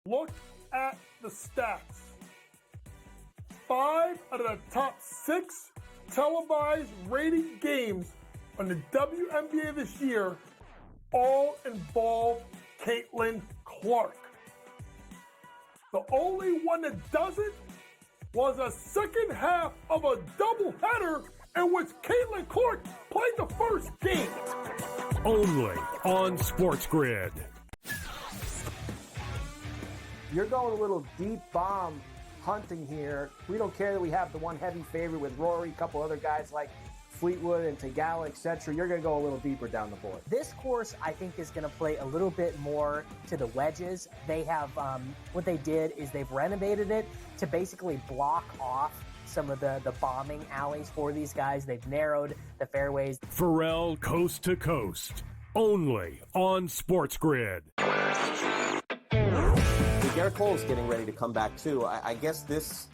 Look at the stats. 5 out of the top 6 televised rated games on the WNBA this year all involve Caitlin Clark. The only one that doesn't was a second half of a doubleheader in which Caitlin Clark played the first game. Only on SportsGrid. You're going a little deep bomb hunting here. We don't care that we have the one heavy favorite with Rory, a couple other guys like Fleetwood and Tagala, etc. You're going to go a little deeper down the board. This course, I think, is going to play a little bit more to the wedges. They have, what they did is they've renovated it to basically block off some of the bombing alleys for these guys. They've narrowed the fairways. Pharrell Coast to Coast. Only on SportsGrid. Garrett Cole's getting ready to come back too. I guess this,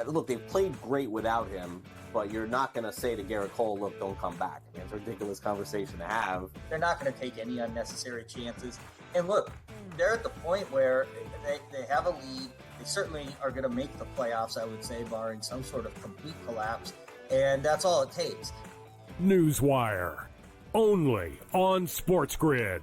look, they've played great without him, but you're not going to say to Garrett Cole, look, don't come back. I mean, it's a ridiculous conversation to have. They're not going to take any unnecessary chances. And look, they're at the point where they have a lead. They certainly are going to make the playoffs, I would say, barring some sort of complete collapse. And that's all it takes. Newswire. Only on SportsGrid.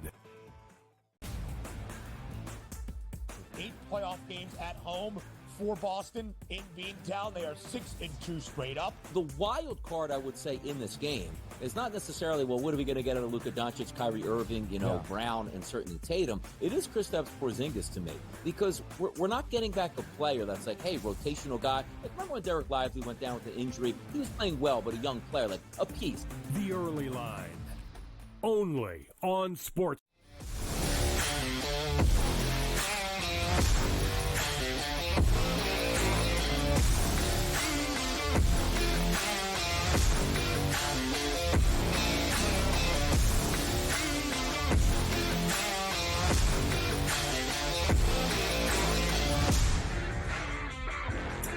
8 playoff games at home for Boston in Beantown. They are 6-2 straight up. The wild card, I would say, in this game is not necessarily, well, what are we going to get out of Luka Doncic, Kyrie Irving, Brown, and certainly Tatum. It is Kristaps Porzingis to me, because we're not getting back a player that's like, hey, rotational guy. Like, remember when Derek Lively went down with an injury? He was playing well, but a young player, like a piece. The early line. Only on Sports.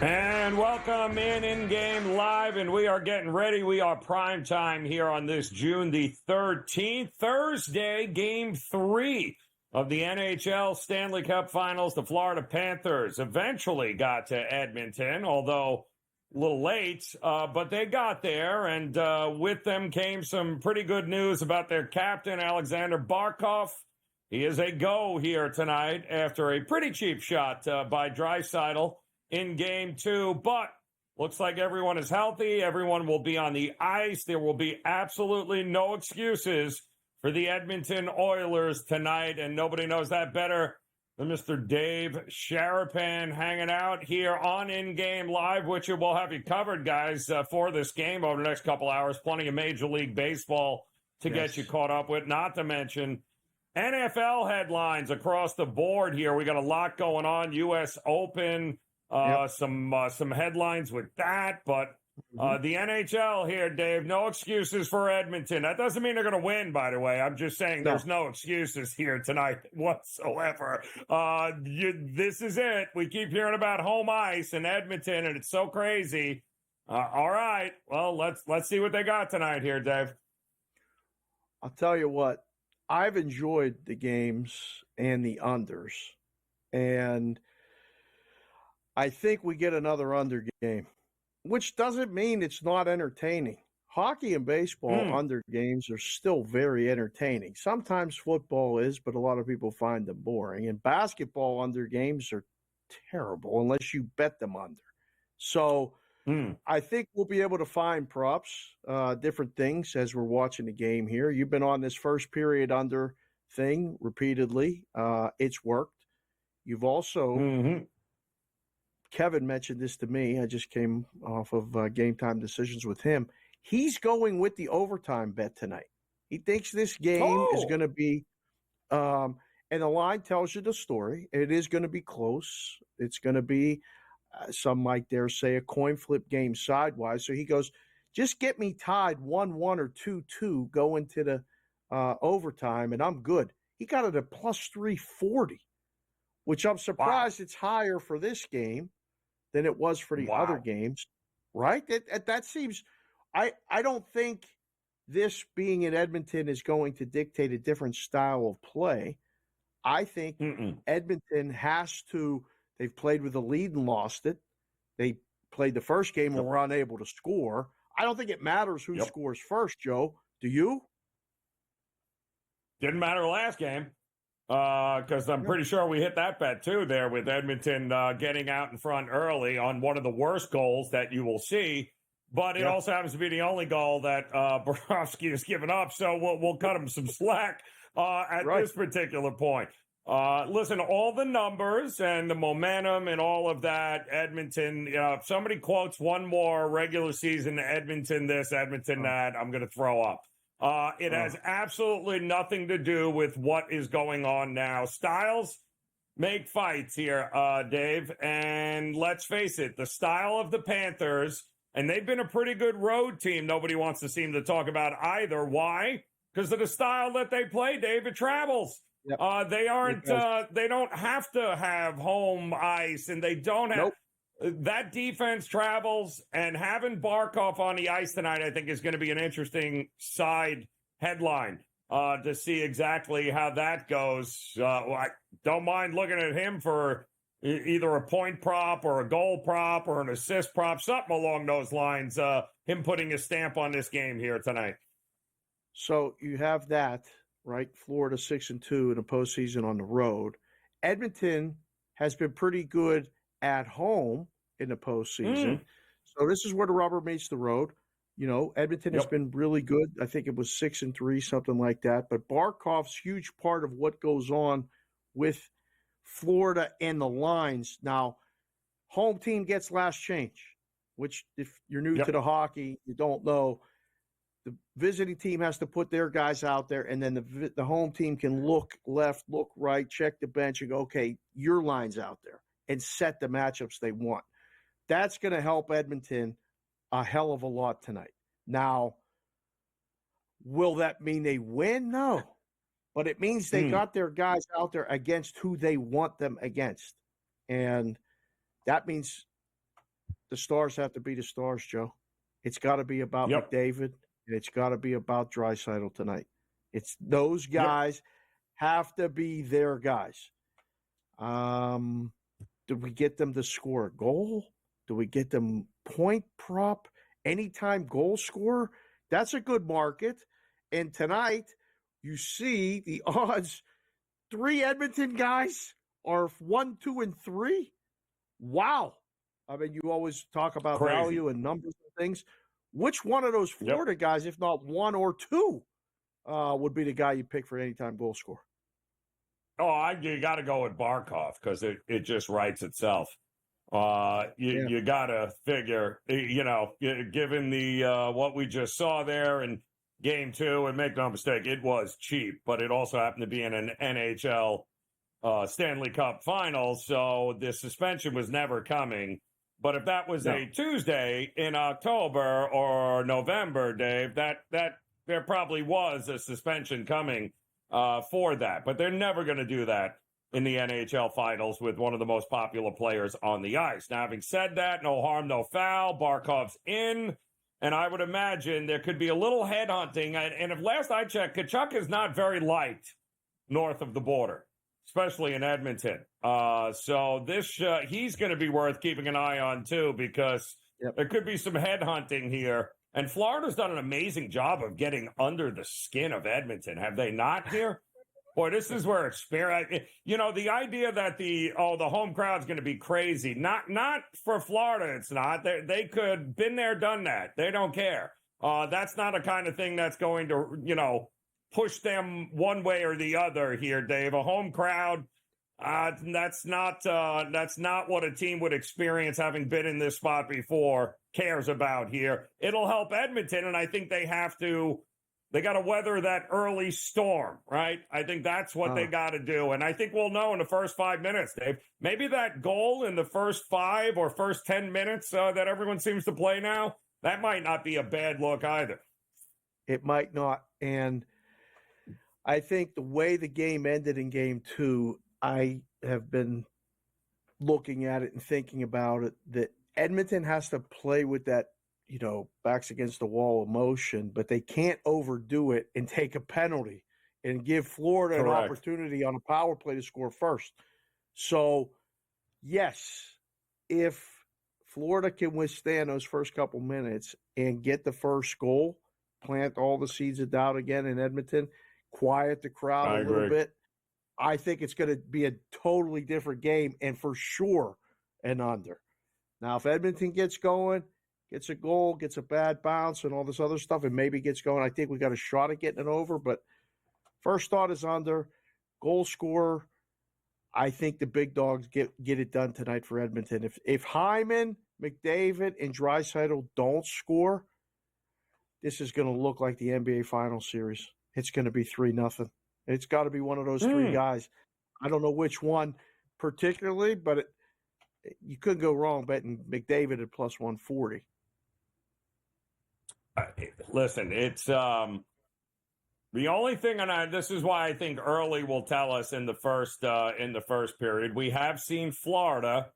And welcome in-game live, and we are getting ready. We are prime time here on this June the 13th, Thursday, Game 3 of the NHL Stanley Cup Finals. The Florida Panthers eventually got to Edmonton, although a little late, but they got there, and with them came some pretty good news about their captain, Alexander Barkov. He is a go here tonight after a pretty cheap shot by Draisaitl in Game 2, but looks like everyone is healthy. Everyone will be on the ice. There will be absolutely no excuses for the Edmonton Oilers tonight, and nobody knows that better than Mr. Dave Sharapan hanging out here on InGame Live, which will have you covered, guys, for this game over the next couple hours. Plenty of Major League Baseball to get you caught up with, not to mention NFL headlines across the board here. We got a lot going on. U.S. Open, some headlines with that, but the NHL here, Dave, no excuses for Edmonton. That doesn't mean they're going to win, by the way. I'm just saying there's no excuses here tonight whatsoever. This is it. We keep hearing about home ice in Edmonton, and it's so crazy. All right, well, let's see what they got tonight here, Dave. I'll tell you what, I've enjoyed the games and the unders, and I think we get another under game, which doesn't mean it's not entertaining. Hockey and baseball under games are still very entertaining. Sometimes football is, but a lot of people find them boring. And basketball under games are terrible unless you bet them under. So I think we'll be able to find props, different things as we're watching the game here. You've been on this first period under thing repeatedly. It's worked. You've also Kevin mentioned this to me. I just came off of Game Time Decisions with him. He's going with the overtime bet tonight. He thinks this game is going to be and the line tells you the story. It is going to be close. It's going to be, some might dare say, a coin flip game sidewise. So he goes, just get me tied 1-1 or 2-2 going to the overtime, and I'm good. He got it at plus 340, which I'm surprised it's higher for this game than it was for the other games, right? That seems – I don't think this being in Edmonton is going to dictate a different style of play. I think Edmonton has to. They've played with a lead and lost it. They played the first game and were unable to score. I don't think it matters who scores first, Joe. Do you? Didn't matter last game because I'm pretty sure we hit that bet too there with Edmonton getting out in front early on one of the worst goals that you will see. But it also happens to be the only goal that Bobrovsky has given up, so we'll cut him some slack at this particular point. Listen, all the numbers and the momentum and all of that, Edmonton, if somebody quotes one more regular season Edmonton this, Edmonton that, I'm going to throw up. It has absolutely nothing to do with what is going on now. Styles make fights here, Dave, and let's face it, the style of the Panthers, and they've been a pretty good road team. Nobody wants to seem to talk about either. Why? Because of the style that they play, Dave. It travels. They aren't. They don't have to have home ice, and they don't have. That defense travels, and having Barkov on the ice tonight, I think, is going to be an interesting side headline to see exactly how that goes. I don't mind looking at him for either a point prop or a goal prop or an assist prop, something along those lines. Him putting his stamp on this game here tonight. So you have that, right? Florida 6-2 in the postseason on the road. Edmonton has been pretty good at home in the postseason. So this is where the rubber meets the road. You know, Edmonton has been really good. I think it was 6-3, something like that. But Barkov's huge part of what goes on with Florida and the lines. Now, home team gets last change, which if you're new to the hockey, you don't know. The visiting team has to put their guys out there, and then the home team can look left, look right, check the bench, and go, okay, your line's out there, and set the matchups they want. That's going to help Edmonton a hell of a lot tonight. Now, will that mean they win? No. But it means they got their guys out there against who they want them against. And that means the Stars have to be the Stars, Joe. It's got to be about McDavid, and it's got to be about Draisaitl tonight. It's those guys have to be their guys. Do we get them to score a goal? Do we get them point prop? Anytime goal scorer? That's a good market. And tonight, you see the odds. 3 Edmonton guys are 1, 2, and 3. Wow. I mean, you always talk about value and numbers and things. Which one of those Florida guys, if not 1 or 2, would be the guy you pick for anytime goal scorer? Oh, you got to go with Barkov because it just writes itself. You got to figure, given the what we just saw there in Game 2, and make no mistake, it was cheap, but it also happened to be in an NHL Stanley Cup final, so the suspension was never coming. But if that was a Tuesday in October or November, Dave, that there probably was a suspension coming for that. But they're never going to do that in the NHL finals with one of the most popular players on the ice. Now, having said that, no harm, no foul. Barkov's in. And I would imagine there could be a little headhunting. And if last I checked, Tkachuk is not very liked north of the border, especially in Edmonton. So this he's going to be worth keeping an eye on, too, because there could be some headhunting here. And Florida's done an amazing job of getting under the skin of Edmonton. Have they not here? Boy, this is where experience, the idea that the home crowd's going to be crazy. Not for Florida, it's not. They could been there, done that. They don't care. That's not a kind of thing that's going to, push them one way or the other here, Dave. A home crowd, that's not what a team would experience having been in this spot before cares about here. It'll help Edmonton, and I think they got to weather that early storm, right? I think that's what they got to do. And I think we'll know in the first 5 minutes, Dave. Maybe that goal in the first 5 or first 10 minutes that everyone seems to play now, that might not be a bad look either. It might not. And I think the way the game ended in Game 2, I have been looking at it and thinking about it, that Edmonton has to play with that, backs against the wall emotion, but they can't overdo it and take a penalty and give Florida an Correct. opportunity on a power play to score first. So, yes, if Florida can withstand those first couple minutes and get the first goal, plant all the seeds of doubt again in Edmonton, quiet the crowd a little bit, I think it's going to be a totally different game and for sure an under. Now, if Edmonton gets going, gets a goal, gets a bad bounce and all this other stuff, and maybe gets going, I think we got a shot at getting it over. But first thought is under. Goal scorer, I think the big dogs get it done tonight for Edmonton. If Hyman, McDavid, and Draisaitl don't score, this is going to look like the NBA Finals series. It's going to be 3-0. It's got to be one of those three guys. I don't know which one particularly, but you couldn't go wrong betting McDavid at plus 140. Listen, it's the only thing, and this is why I think early will tell us in the first period. We have seen Florida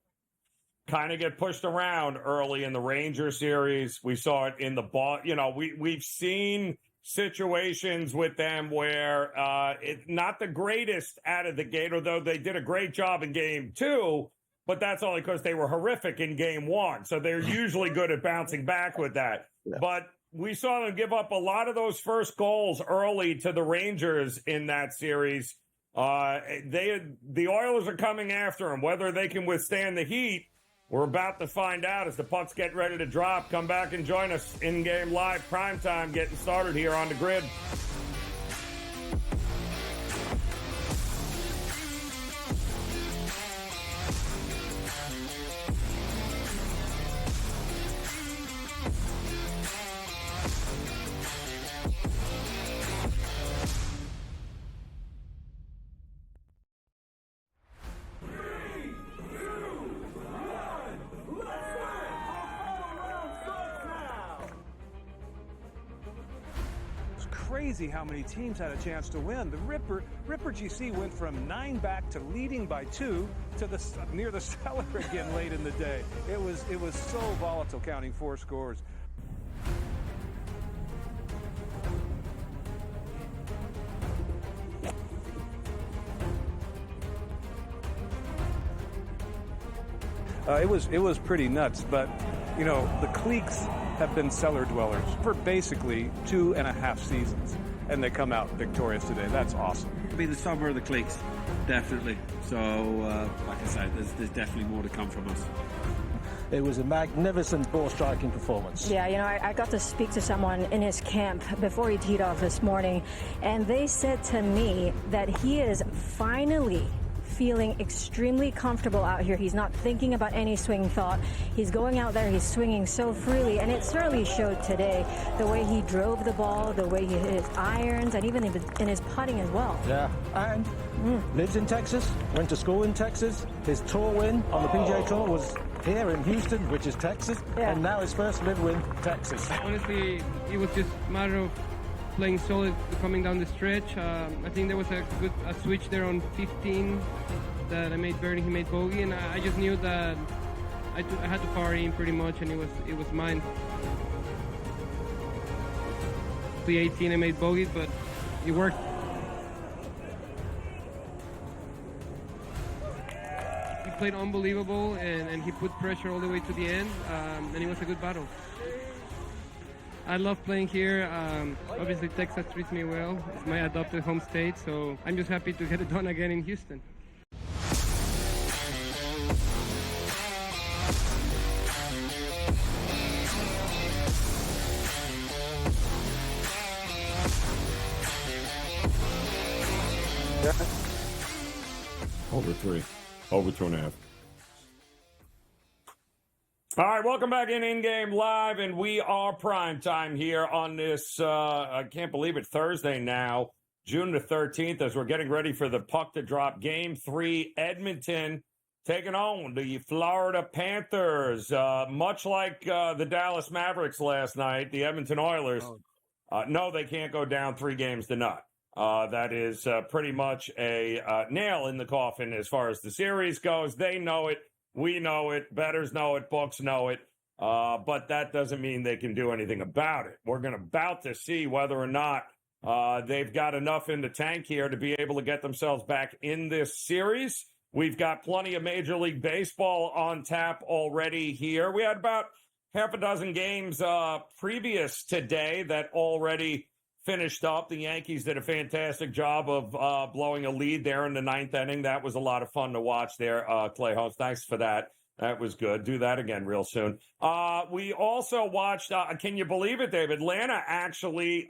kind of get pushed around early in the Ranger series. We saw it in the ball. We've seen situations with them where it's not the greatest out of the gate, although they did a great job in game 2, but that's only because they were horrific in game 1. So they're usually good at bouncing back with that. Yeah. But we saw them give up a lot of those first goals early to the Rangers in that series. The Oilers are coming after them. Whether they can withstand the heat, we're about to find out as the pucks get ready to drop. Come back and join us. In-game live primetime getting started here on the grid. Crazy how many teams had a chance to win. The Ripper GC went from 9 back to leading by 2 to near the cellar again late in the day. It was so volatile, counting 4 scores. It was pretty nuts, but the Cliques have been cellar dwellers for basically 2.5 seasons, and they come out victorious today. That's awesome. It'll be the summer of the Cliques, definitely. So, like I said, there's definitely more to come from us. It was a magnificent ball striking performance. Yeah, I got to speak to someone in his camp before he teed off this morning, and they said to me that he is finally feeling extremely comfortable out here. He's not thinking about any swing thought. He's going out there, he's swinging so freely, and it certainly showed today. The way he drove the ball, the way he hit his irons, and even in his putting as well. Yeah, and lives in Texas, went to school in Texas. His tour win on the PGA Tour was here in Houston, which is Texas, and now his first live win, Texas. Honestly, it was just a matter of playing solid coming down the stretch. I think there was a switch there on 15 that I made birdie, he made bogey, and I just knew that I had to power in pretty much, and it was mine. The 18 I made bogey, but it worked. He played unbelievable, and he put pressure all the way to the end, and it was a good battle. I love playing here. Obviously, Texas treats me well. It's my adopted home state, so I'm just happy to get it done again in Houston. Over 3. Over 2.5. All right, welcome back in-game live, and we are prime time here on this, I can't believe it, Thursday now, June the 13th, as we're getting ready for the puck to drop. Game 3, Edmonton taking on the Florida Panthers. Much like the Dallas Mavericks last night, the Edmonton Oilers, no, they can't go down 3 games to none. That is pretty much a nail in the coffin as far as the series goes. They know it. We know it. Bettors know it. Books know it. But that doesn't mean they can do anything about it. We're about to see whether or not They've got enough in the tank here to be able to get themselves back in this series. We've got plenty of Major League Baseball on tap already here. We had about half a dozen games previous today that already finished up. The Yankees did a fantastic job of blowing a lead there in the ninth inning. That was a lot of fun to watch there, Clay Holmes. Thanks for that. That was good. Do that again real soon. We also watched, can you believe it, Dave? Atlanta actually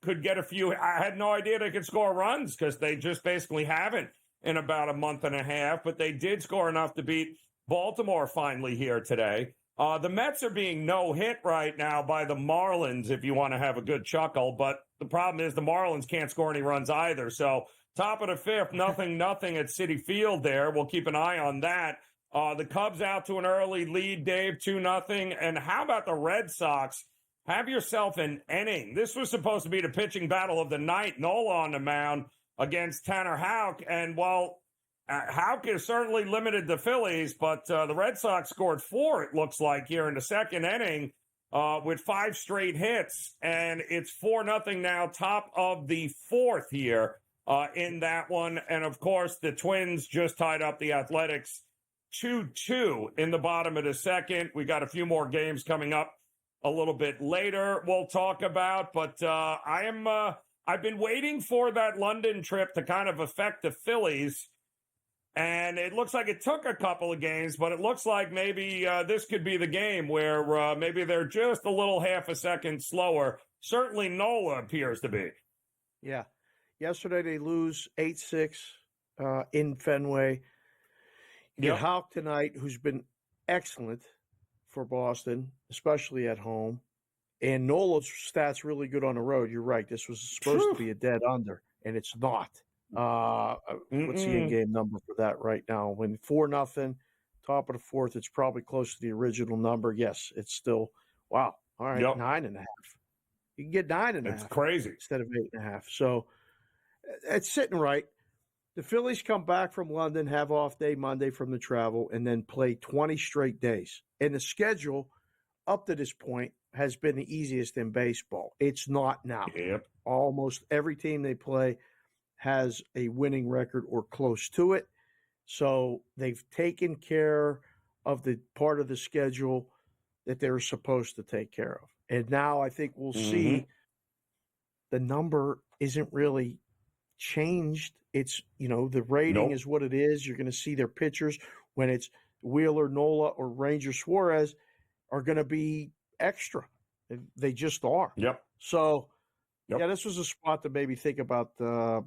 could get a few. I had no idea they could score runs because they just basically haven't in about a month and a half, but they did score enough to beat Baltimore finally here today. The Mets are being no-hit right now by the Marlins, if you want to have a good chuckle, but the problem is the Marlins can't score any runs either. So top of the fifth, nothing at Citi Field there. We'll keep an eye on that. The Cubs out to an early lead, Dave, 2-0. And how about the Red Sox? Have yourself an inning. This was supposed to be the pitching battle of the night. Nola on the mound against Tanner Houck. And while Houck has certainly limited the Phillies, but the Red Sox scored 4, it looks like, here in the second inning with 5 straight hits. And it's 4-0 now, top of the fourth here in that one. And, of course, the Twins just tied up the Athletics 2-2 in the bottom of the second. We got a few more games coming up a little bit later we'll talk about, but I've been waiting for that London trip to kind of affect the Phillies, and it looks like it took a couple of games, but it looks like maybe this could be the game where maybe they're just a little half a second slower. Certainly Nola appears to be. Yeah. Yesterday they lose 8-6 in Fenway. You get Houck tonight, who's been excellent for Boston, especially at home. And Nola's stats really good on the road. You're right. This was supposed to be a dead under, and it's not. What's the in-game number for that right now? When 4-0, top of the fourth, it's probably close to the original number. Yes, it's still, wow. All right, 9.5. You can get 9.5. It's crazy. Instead of 8.5. So it's sitting right. The Phillies come back from London, have off day Monday from the travel, and then play 20 straight days. And the schedule up to this point has been the easiest in baseball. It's not now. Yep. Almost every team they play has a winning record or close to it. So they've taken care of the part of the schedule that they were supposed to take care of. And now I think we'll see the number isn't really changed. It's, the rating is what it is. You're going to see their pitchers when it's Wheeler, Nola, or Ranger Suarez are going to be extra. They just are. Yep. So, yeah, this was a spot to maybe think about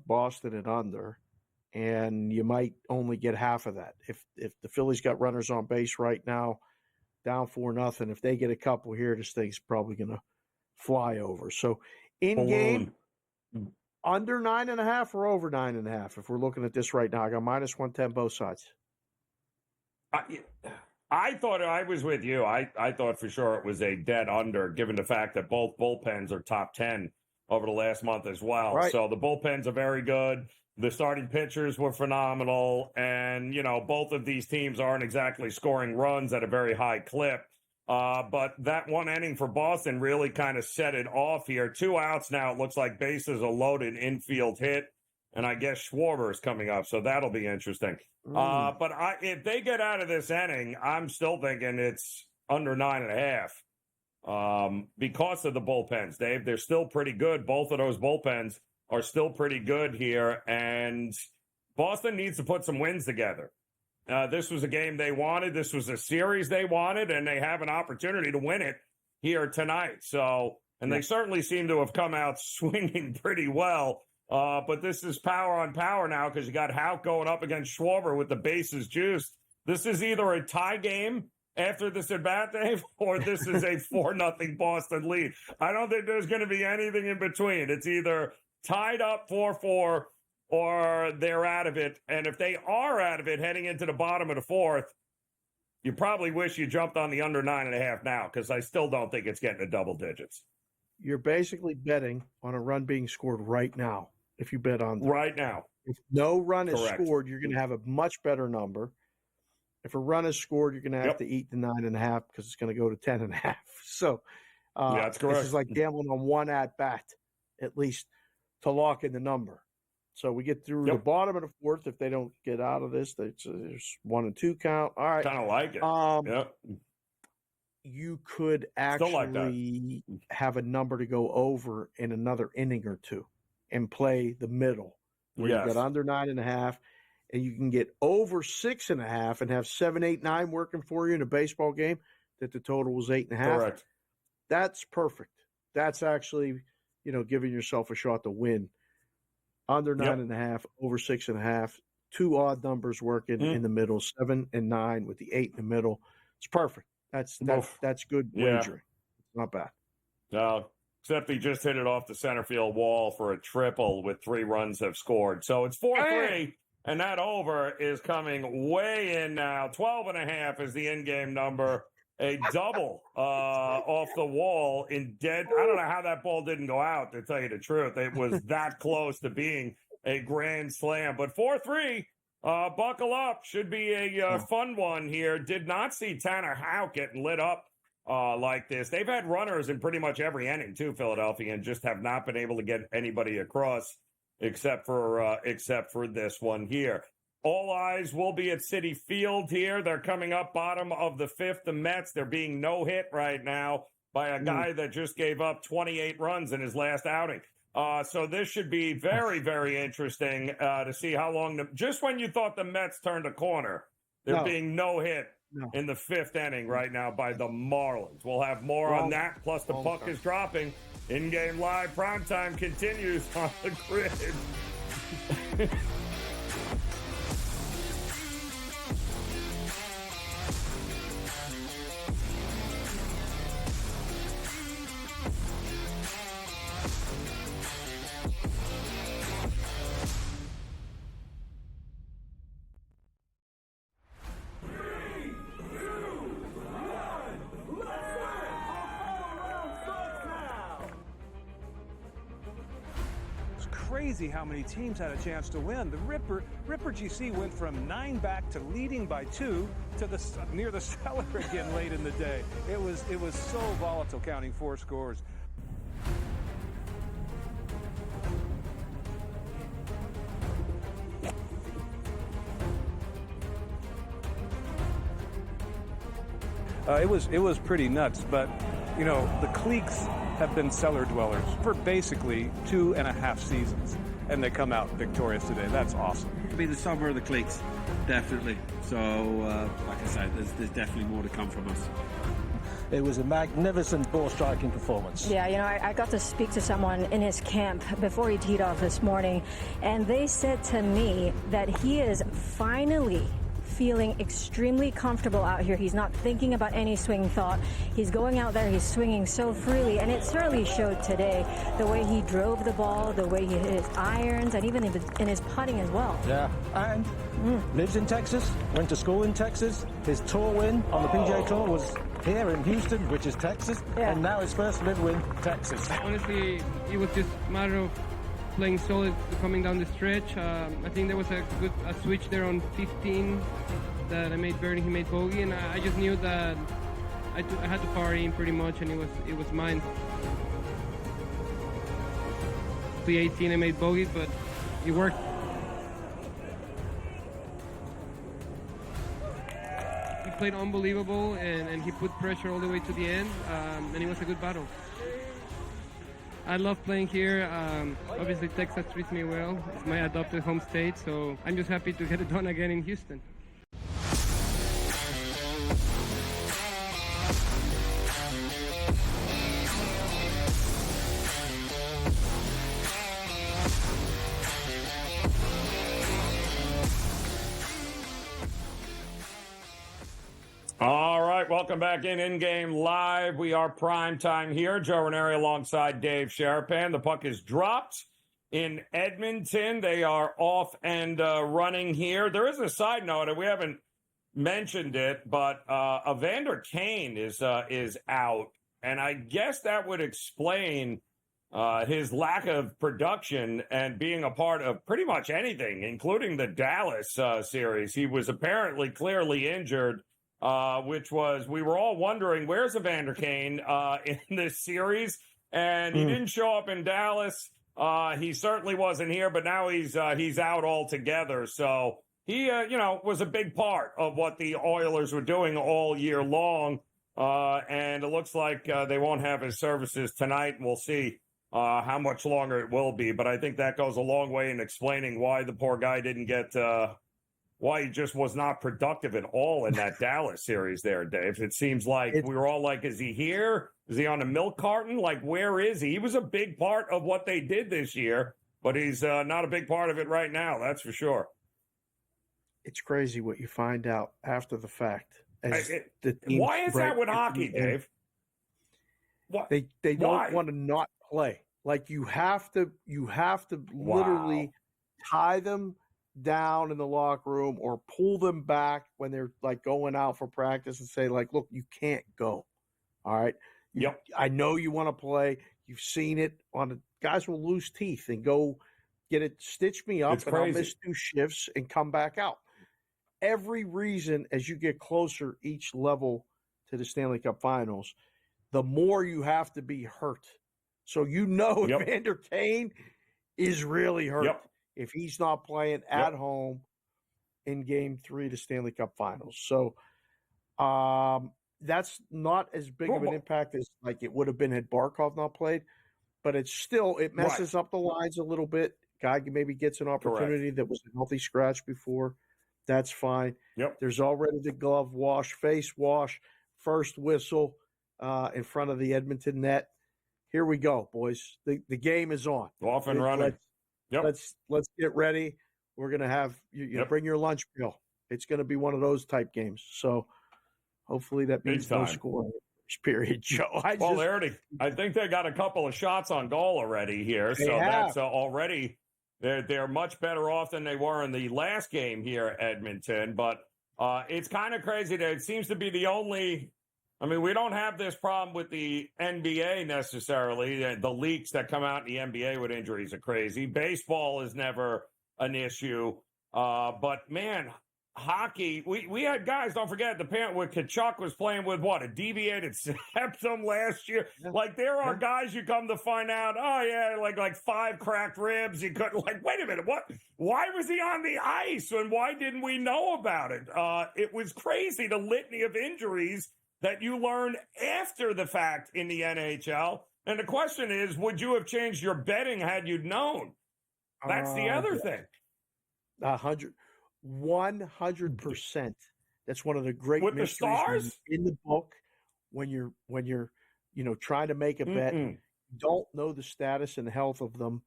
Boston and under, and you might only get half of that. If the Phillies got runners on base right now, down 4-0, if they get a couple here, this thing's probably going to fly over. So, in game, under 9.5 or over 9.5, if we're looking at this right now. I got -110 both sides. I thought I was with you. I thought for sure it was a dead under, given the fact that both bullpens are top 10 over the last month as well. Right. So the bullpens are very good. The starting pitchers were phenomenal. And, both of these teams aren't exactly scoring runs at a very high clip. But that one inning for Boston really kind of set it off here. 2 outs now. It looks like bases are loaded, infield hit. And I guess Schwarber is coming up, so that'll be interesting. But if they get out of this inning, I'm still thinking it's under 9.5 because of the bullpens, Dave. They're still pretty good. Both of those bullpens are still pretty good here, and Boston needs to put some wins together. This was a game they wanted. This was a series they wanted, and they have an opportunity to win it here tonight. So, and they certainly seem to have come out swinging pretty well. But this is power on power now because you got Houck going up against Schwarber with the bases juiced. This is either a tie game after this at bat, Dave, or this is a 4-0 Boston lead. I don't think there's going to be anything in between. It's either tied up 4-4 or they're out of it. And if they are out of it heading into the bottom of the fourth, you probably wish you jumped on the under 9.5 now because I still don't think it's getting to double digits. You're basically betting on a run being scored right now. If you bet on right now, if no run is scored, you're going to have a much better number. If a run is scored, you're going to have to eat the 9.5 because it's going to go to 10.5. So, that's correct. This is like gambling on one at bat, at least to lock in the number. So we get through the bottom of the fourth. If they don't get out of this, there's 1 and 2 count. All right. Kind of like it. Yep. You could actually have a number to go over in another inning or two and play the middle where you get under 9.5, and you can get over 6.5 and have 7, 8, 9 working for you in a baseball game that the total was 8.5. Correct. That's perfect. That's actually, giving yourself a shot to win. Under 9.5, over 6.5, 2 odd numbers working in the middle, 7 and 9 with the 8 in the middle. It's perfect. That's good wagering. It's not bad. No, except he just hit it off the center field wall for a triple with 3 runs have scored. So it's 4-3, and that over is coming way in now. 12.5 is the in-game number. A double off the wall in dead. I don't know how that ball didn't go out, to tell you the truth. It was that close to being a grand slam. But 4-3, buckle up. Should be a fun one here. Did not see Tanner Houck getting lit up like this. They've had runners in pretty much every inning, too, Philadelphia, and just have not been able to get anybody across except for this one here. All eyes will be at Citi Field here. They're coming up bottom of the 5th. The Mets, they're being no-hit right now by a guy that just gave up 28 runs in his last outing. So this should be very, very interesting to see how long. Just when you thought the Mets turned a corner, they're being no-hit in the 5th inning right now by the Marlins. We'll have more on that, plus the puck is dropping. In-game live primetime continues on the grid. Crazy how many teams had a chance to win. The Ripper GC went from 9 back to leading by 2 to near the cellar again late in the day. It was so volatile, counting 4 scores. It was pretty nuts, but the cliques have been cellar dwellers for basically 2.5 seasons, and they come out victorious today. That's awesome. It'll be the summer of the cliques, definitely. So, like I said, there's definitely more to come from us. It was a magnificent ball striking performance. Yeah, I got to speak to someone in his camp before he teed off this morning, and they said to me that he is finally feeling extremely comfortable out here. He's not thinking about any swing thought. He's going out there, he's swinging so freely, and it certainly showed today. The way he drove the ball, the way he hit his irons, and even in his putting as well. Yeah, and lives in Texas, went to school in Texas. His tour win on the PGA Tour was here in Houston, which is Texas, and now his first live win, Texas. Honestly, it was just a matter of playing solid coming down the stretch. I think there was a switch there on 15 that I made birdie, he made bogey, and I just knew that I had to par in pretty much, and it was mine. The 18 I made bogey, but it worked. He played unbelievable, and he put pressure all the way to the end, and it was a good battle. I love playing here. Obviously, Texas treats me well. It's my adopted home state, so I'm just happy to get it done again in Houston. All right, welcome back in-game live. We are prime time here. Joe Raineri alongside Dave Sharapan. The puck is dropped in Edmonton. They are off and running here. There is a side note, and we haven't mentioned it, but Evander Kane is out, and I guess that would explain his lack of production and being a part of pretty much anything, including the Dallas series. He was apparently clearly injured. Which was, we were all wondering, where's Evander Kane in this series? And he didn't show up in Dallas. He certainly wasn't here, but now he's out altogether. So he, was a big part of what the Oilers were doing all year long. And it looks like they won't have his services tonight. We'll see how much longer it will be. But I think that goes a long way in explaining why the poor guy didn't get why he just was not productive at all in that Dallas series there, Dave. It seems like we were all like, is he here? Is he on a milk carton? Like, where is he? He was a big part of what they did this year, but he's not a big part of it right now, that's for sure. It's crazy what you find out after the fact. Why is that with hockey, Dave? What? They don't want to not play. Like you have to literally tie them down in the locker room or pull them back when they're like going out for practice and say like, look, you can't go. All right. Yep. I know you want to play. You've seen it guys will lose teeth and go get it, stitch me up, and I'll miss 2 shifts and come back out. Every reason as you get closer each level to the Stanley Cup Finals, the more you have to be hurt. So if Vander Kane is really hurt. Yep. If he's not playing at home in Game 3 to Stanley Cup Finals. So that's not as big of an impact as like it would have been had Barkov not played, but it messes up the lines a little bit. Guy maybe gets an opportunity that was a healthy scratch before. That's fine. Yep. There's already the glove wash, face wash, first whistle in front of the Edmonton net. Here we go, boys. The game is on. Off and running. Let's get ready. We're gonna have you bring your lunch bill. It's gonna be one of those type games. So hopefully that means no scoring period, Joe. I think they got a couple of shots on goal already here. So that's already they're much better off than they were in the last game here at Edmonton. But it's kind of crazy that it seems to be the only. I mean, we don't have this problem with the NBA necessarily. The leaks that come out in the NBA with injuries are crazy. Baseball is never an issue. But, man, hockey, we had guys, don't forget, the parent with Kachuk was playing with, a deviated septum last year. Like, there are guys you come to find out, like 5 cracked ribs. You couldn't, wait a minute, what? Why was he on the ice? And why didn't we know about it? It was crazy, the litany of injuries that you learned after the fact in the NHL. And the question is, would you have changed your betting had you known? That's the other thing. 100%. That's one of the great with mysteries the stars in the book. When you're trying to make a bet, you don't know the status and health of them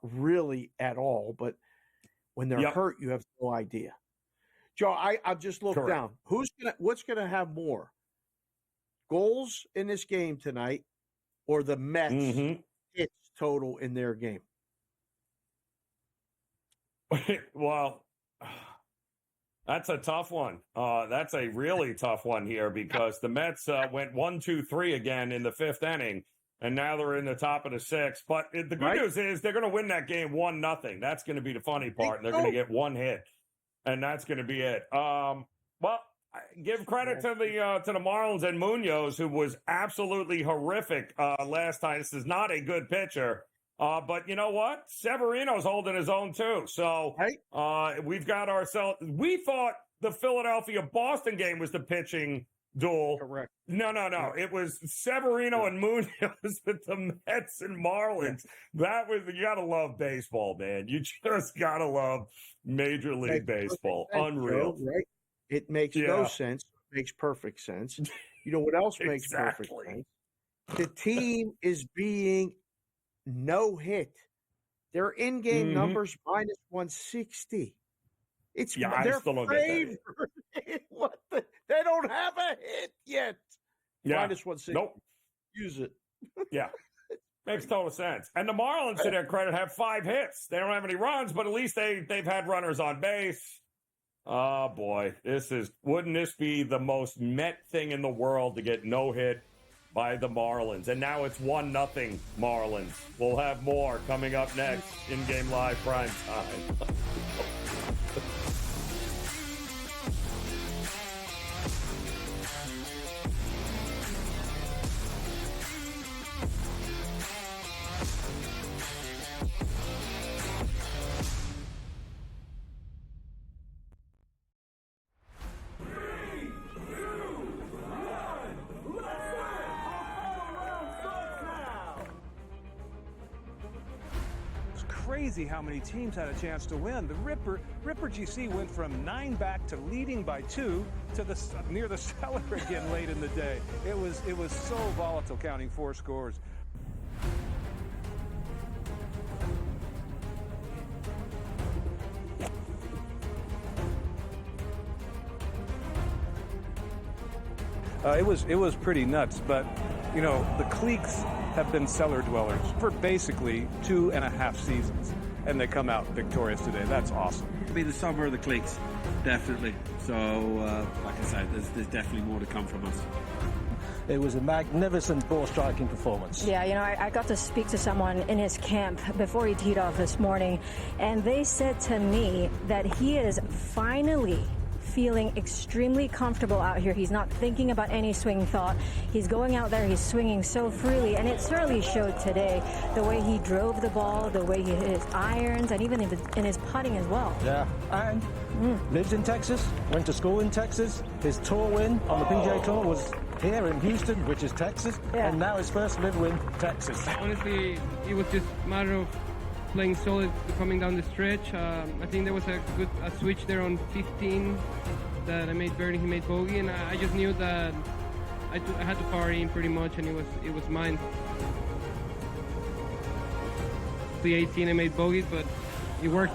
really at all. But when they're hurt, you have no idea. Joe, I've just looked down. What's gonna have more goals in this game tonight, or the Mets hits total in their game? Well, that's a tough one. That's a really tough one here because the Mets went 1-2-3 again in the 5th inning, and now they're in the top of the 6th. But the good news is they're going to win that game 1-0. That's going to be the funny part. They're going to get 1 hit, and that's going to be it. Well, give credit to the Marlins and Munoz, who was absolutely horrific last time. This is not a good pitcher. But you know what? Severino's holding his own too. So we've got ourselves. We thought the Philadelphia-Boston game was the pitching duel. Correct. No. It was Severino and Munoz with the Mets and Marlins. That was, you gotta love baseball, man. You just gotta love Major League Baseball. Unreal. Right? It makes no sense. It makes perfect sense. You know what else makes perfect sense? The team is being no hit. Their in-game numbers minus 160. It's I still don't get that. They don't have a hit yet. Minus 160. Nope. Use it. Makes total sense. And the Marlins, to their credit, have 5 hits. They don't have any runs, but at least they've had runners on base. Oh boy, wouldn't this be the most Met thing in the world to get no hit by the Marlins? And now it's 1-0 Marlins. We'll have more coming up next. In-game live prime time. crazy how many teams had a chance to win. The Ripper GC went from 9 back to leading by 2 to near the cellar again late in the day. It was so volatile, counting 4 scores. It was pretty nuts, but you know, the cliques have been cellar dwellers for basically 2.5 seasons, and they come out victorious today. That's awesome. It'll be the summer of the cliques, definitely. So, like I said, there's definitely more to come from us. It was a magnificent ball striking performance. Yeah, you know, I got to speak to someone in his camp before he teed off this morning, and they said to me that he is finally feeling extremely comfortable out here. He's not thinking about any swing thought. He's going out there, he's swinging so freely, and it certainly showed today. The way he drove the ball, the way he hit his irons, and even in his putting as well. Yeah, and lives in Texas, went to school in Texas. His tour win on the PGA Tour was here in Houston, which is Texas, and now his first live win, Texas. Honestly, it was just a matter of playing solid coming down the stretch. I think there was a good switch there on 15 that I made birdie, he made bogey, and I just knew that I had to par in pretty much, and it was mine. The 18 I made bogeys, but it worked.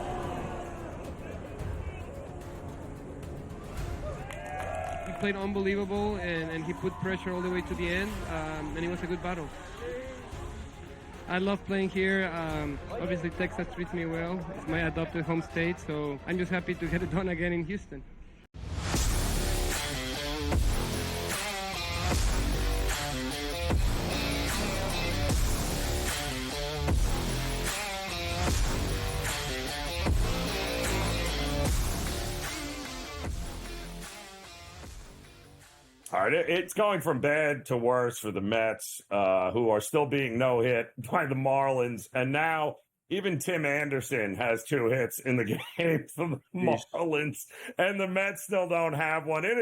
He played unbelievable, and he put pressure all the way to the end, and it was a good battle. I love playing here. Obviously, Texas treats me well. It's my adopted home state, so I'm just happy to get it done again in Houston. All right, it's going from bad to worse for the Mets, who are still being no-hit by the Marlins. And now even Tim Anderson has 2 hits in the game for the Marlins, and the Mets still don't have one. It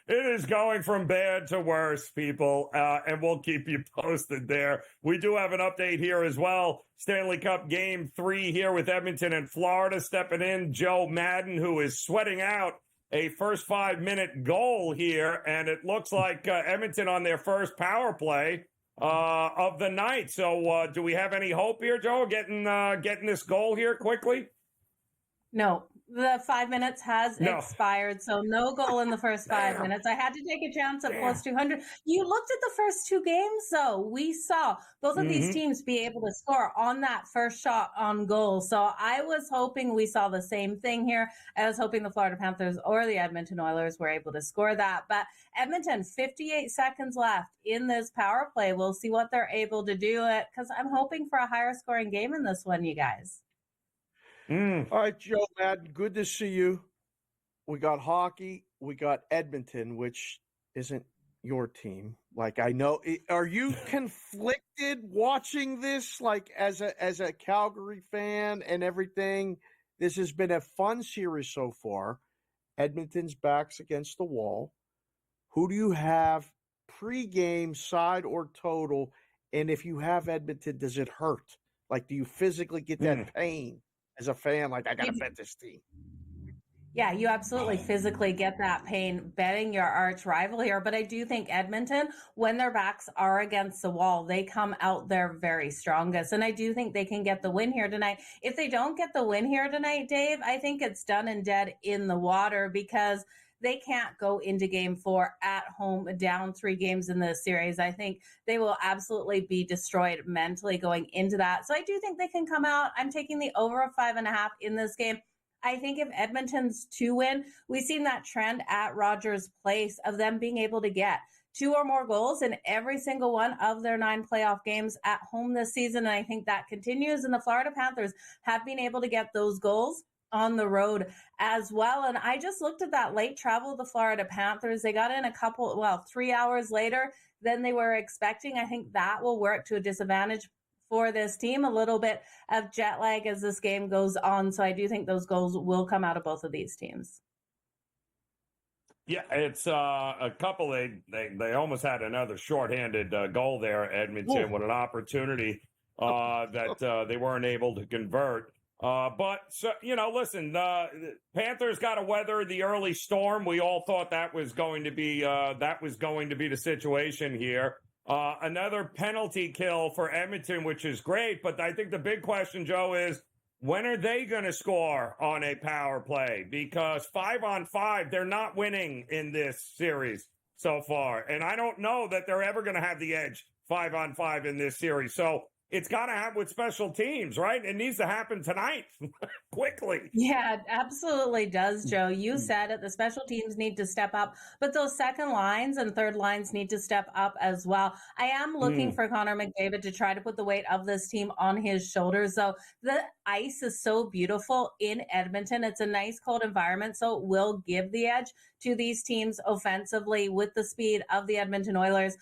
is going from bad to worse, people, and we'll keep you posted there. We do have an update here as well. Stanley Cup Game 3 here with Edmonton and Florida. Stepping in, Joe Madden, who is sweating out a first 5-minute goal here, and it looks like Edmonton on their first power play of the night. So do we have any hope here, Joe, getting this goal here quickly? No, the 5 minutes has expired, so no goal in the first 5 minutes. I had to take a chance at plus 200. You looked at the first 2 games, so we saw both of these teams be able to score on that first shot on goal. So I was hoping we saw the same thing here. I was hoping the Florida Panthers or the Edmonton Oilers were able to score that. But Edmonton, 58 seconds left in this power play. We'll see what they're able to do, because I'm hoping for a higher scoring game in this one, you guys. All right, Joe Madden, good to see you. We got hockey. We got Edmonton, which isn't your team. Like, I know. Are you conflicted watching this, like, as a Calgary fan and everything? This has been a fun series so far. Edmonton's backs against the wall. Who do you have pregame, side or total? And if you have Edmonton, does it hurt? Like, do you physically get that pain as a fan? Like, I got to bet this team. Yeah, you absolutely physically get that pain betting your arch rival here. But I do think Edmonton, when their backs are against the wall, they come out their very strongest. And I do think they can get the win here tonight. If they don't get the win here tonight, Dave, I think it's done and dead in the water, because they can't go into game 4 at home down 3 games in this series. I think they will absolutely be destroyed mentally going into that. So I do think they can come out. I'm taking the over of 5.5 in this game. I think if Edmonton's to win, we've seen that trend at Rogers Place of them being able to get 2 or more goals in every single one of their 9 playoff games at home this season. And I think that continues. And the Florida Panthers have been able to get those goals on the road as well. And I just looked at that late travel of the Florida Panthers. They got in 3 hours later than they were expecting. I think that will work to a disadvantage for this team, a little bit of jet lag as this game goes on. So I do think those goals will come out of both of these teams. Yeah, it's a couple. They almost had another shorthanded goal there, Edmonton, with an opportunity that they weren't able to convert. But, so, listen, the Panthers got to weather the early storm. We all thought that was going to be the situation here. Another penalty kill for Edmonton, which is great. But I think the big question, Joe, is when are they going to score on a power play? Because 5-on-5, they're not winning in this series so far. And I don't know that they're ever going to have the edge 5-on-5 in this series. So it's got to happen with special teams, right? It needs to happen tonight quickly. Yeah, it absolutely does, Joe. You said it. The special teams need to step up, but those second lines and third lines need to step up as well. I am looking for Connor McDavid to try to put the weight of this team on his shoulders, though. The ice is so beautiful in Edmonton. It's a nice, cold environment, so it will give the edge to these teams offensively with the speed of the Edmonton Oilers.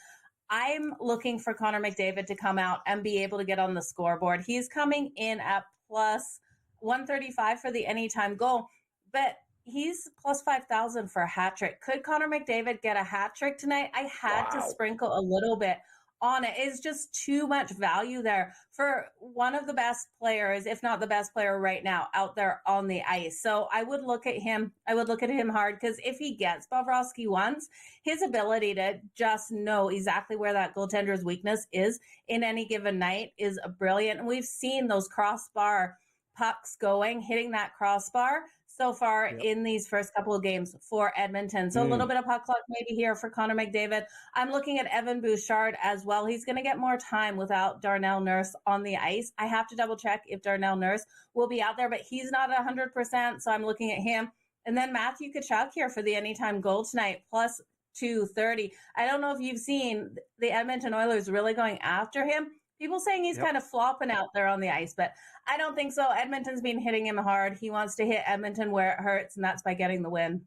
I'm looking for Connor McDavid to come out and be able to get on the scoreboard. He's coming in at plus 135 for the anytime goal, but he's plus 5,000 for a hat trick. Could Connor McDavid get a hat trick tonight? I had to sprinkle a little bit on it. It's just too much value there for one of the best players, if not the best player right now out there on the ice. So I would look at him. I would look at him hard, because if he gets Bobrovsky once, his ability to just know exactly where that goaltender's weakness is in any given night is brilliant. And we've seen those crossbar pucks hitting that crossbar so far in these first couple of games for Edmonton. So a little bit of puck luck maybe here for Connor McDavid. I'm looking at Evan Bouchard as well. He's going to get more time without Darnell Nurse on the ice. I have to double check if Darnell Nurse will be out there, but he's not 100%, so I'm looking at him. And then Matthew Tkachuk here for the anytime goal tonight, plus 230. I don't know if you've seen the Edmonton Oilers really going after him. People saying he's kind of flopping out there on the ice, but I don't think so. Edmonton's been hitting him hard. He wants to hit Edmonton where it hurts, and that's by getting the win.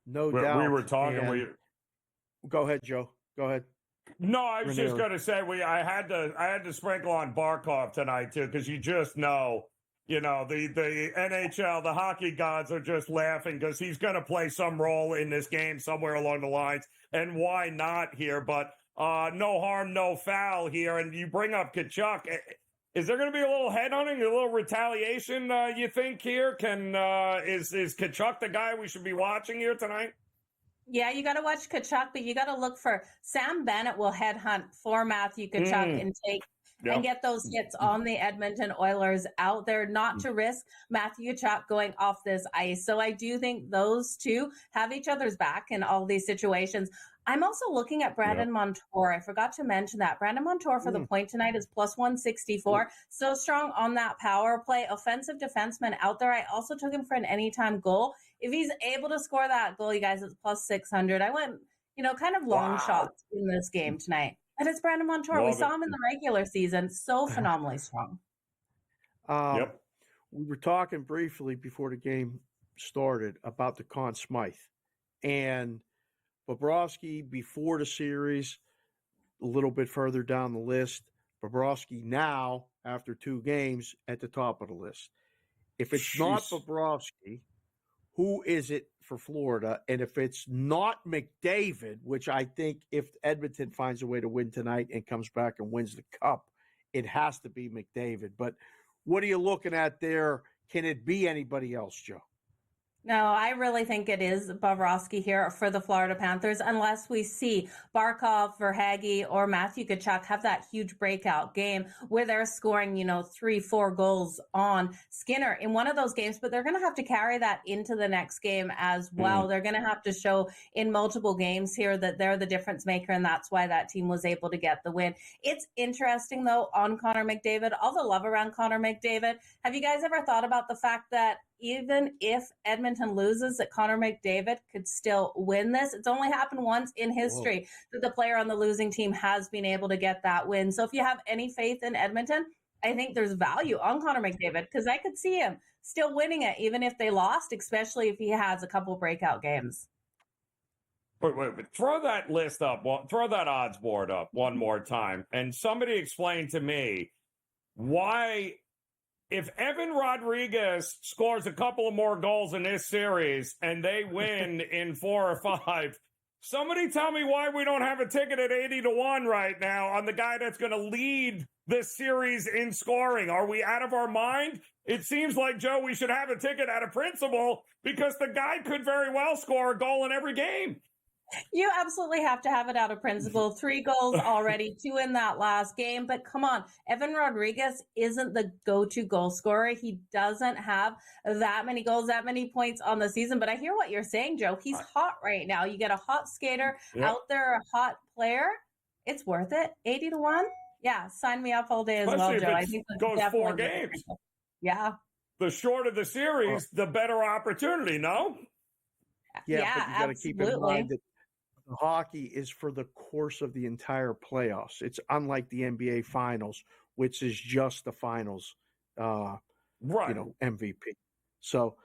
No doubt. We were talking. Go ahead, Joe. Go ahead. No, I was just going to say I had to sprinkle on Barkov tonight too, because you just know, the NHL, the hockey gods are just laughing because he's going to play some role in this game somewhere along the lines, and why not here? But no harm, no foul here. And you bring up Tkachuk. Is there going to be a little headhunting, a little retaliation, you think, here? Is Tkachuk the guy we should be watching here tonight? Yeah, you got to watch Tkachuk, but you got to look for Sam Bennett will headhunt for Matthew Tkachuk and take and get those hits on the Edmonton Oilers out there, not to risk Matthew Tkachuk going off this ice. So I do think those two have each other's back in all these situations. I'm also looking at Brandon Montour. I forgot to mention that. Brandon Montour for the point tonight is plus 164. So strong on that power play. Offensive defenseman out there. I also took him for an anytime goal. If he's able to score that goal, you guys, it's plus 600. I went, kind of long shots in this game tonight. And it's Brandon Montour. We saw him in the regular season. So phenomenally strong. We were talking briefly before the game started about the Conn Smythe. And Bobrovsky before the series, a little bit further down the list. Bobrovsky now, after 2 games, at the top of the list. If it's not Bobrovsky, who is it for Florida? And if it's not McDavid, which I think if Edmonton finds a way to win tonight and comes back and wins the Cup, it has to be McDavid. But what are you looking at there? Can it be anybody else, Joe? No, I really think it is Bobrovsky here for the Florida Panthers, unless we see Barkov, Verhaeghe, or Matthew Tkachuk have that huge breakout game where they're scoring, 3-4 goals on Skinner in one of those games. But they're going to have to carry that into the next game as well. They're going to have to show in multiple games here that they're the difference maker, and that's why that team was able to get the win. It's interesting, though, on Connor McDavid, all the love around Connor McDavid. Have you guys ever thought about the fact that even if Edmonton loses, that Connor McDavid could still win this? It's only happened once in history that the player on the losing team has been able to get that win. So if you have any faith in Edmonton, I think there's value on Connor McDavid, because I could see him still winning it, even if they lost, especially if he has a couple breakout games. Wait. Throw that list up. Throw that odds board up one more time. And somebody explain to me why, if Evan Rodriguez scores a couple of more goals in this series and they win in 4 or 5, Somebody tell me why we don't have a ticket at 80-1 right now on the guy that's going to lead this series in scoring. Are we out of our mind? It seems like, Joe, we should have a ticket out of principle because the guy could very well score a goal in every game. You absolutely have to have it out of principle. 3 goals already, 2 in that last game. But come on, Evan Rodriguez isn't the go-to goal scorer. He doesn't have that many goals, that many points on the season. But I hear what you're saying, Joe. He's hot right now. You get a hot skater out there, a hot player. It's worth it. 80-1. Yeah, sign me up all day as Especially well, Joe. I think goes 4 games. Yeah. The shorter the series, the better opportunity, no? Yeah, but you got to keep in mind that hockey is for the course of the entire playoffs. It's unlike the NBA Finals, which is just the finals, MVP. So,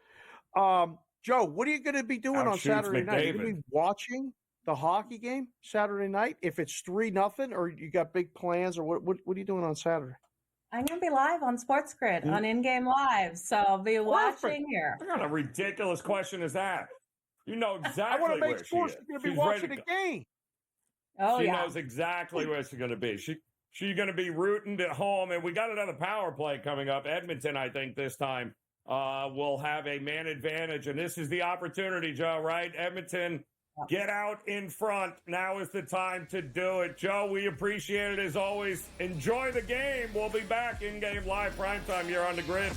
Joe, what are you going to be doing on Saturday night? Are you going to be watching the hockey game Saturday night? If it's 3-0, or you got big plans, or what are you doing on Saturday? I'm going to be live on SportsGrid on InGame Live, so I'll be watching here. What kind of ridiculous question is that? You know exactly I want to make where sports. she is. You're going to be She's watching ready the game. Oh, she knows exactly where she's going to be. She's going to be rooting at home, and we got another power play coming up. Edmonton, I think, this time will have a man advantage, and this is the opportunity, Joe, right? Edmonton, get out in front. Now is the time to do it. Joe, we appreciate it as always. Enjoy the game. We'll be back in game live primetime here on the grid.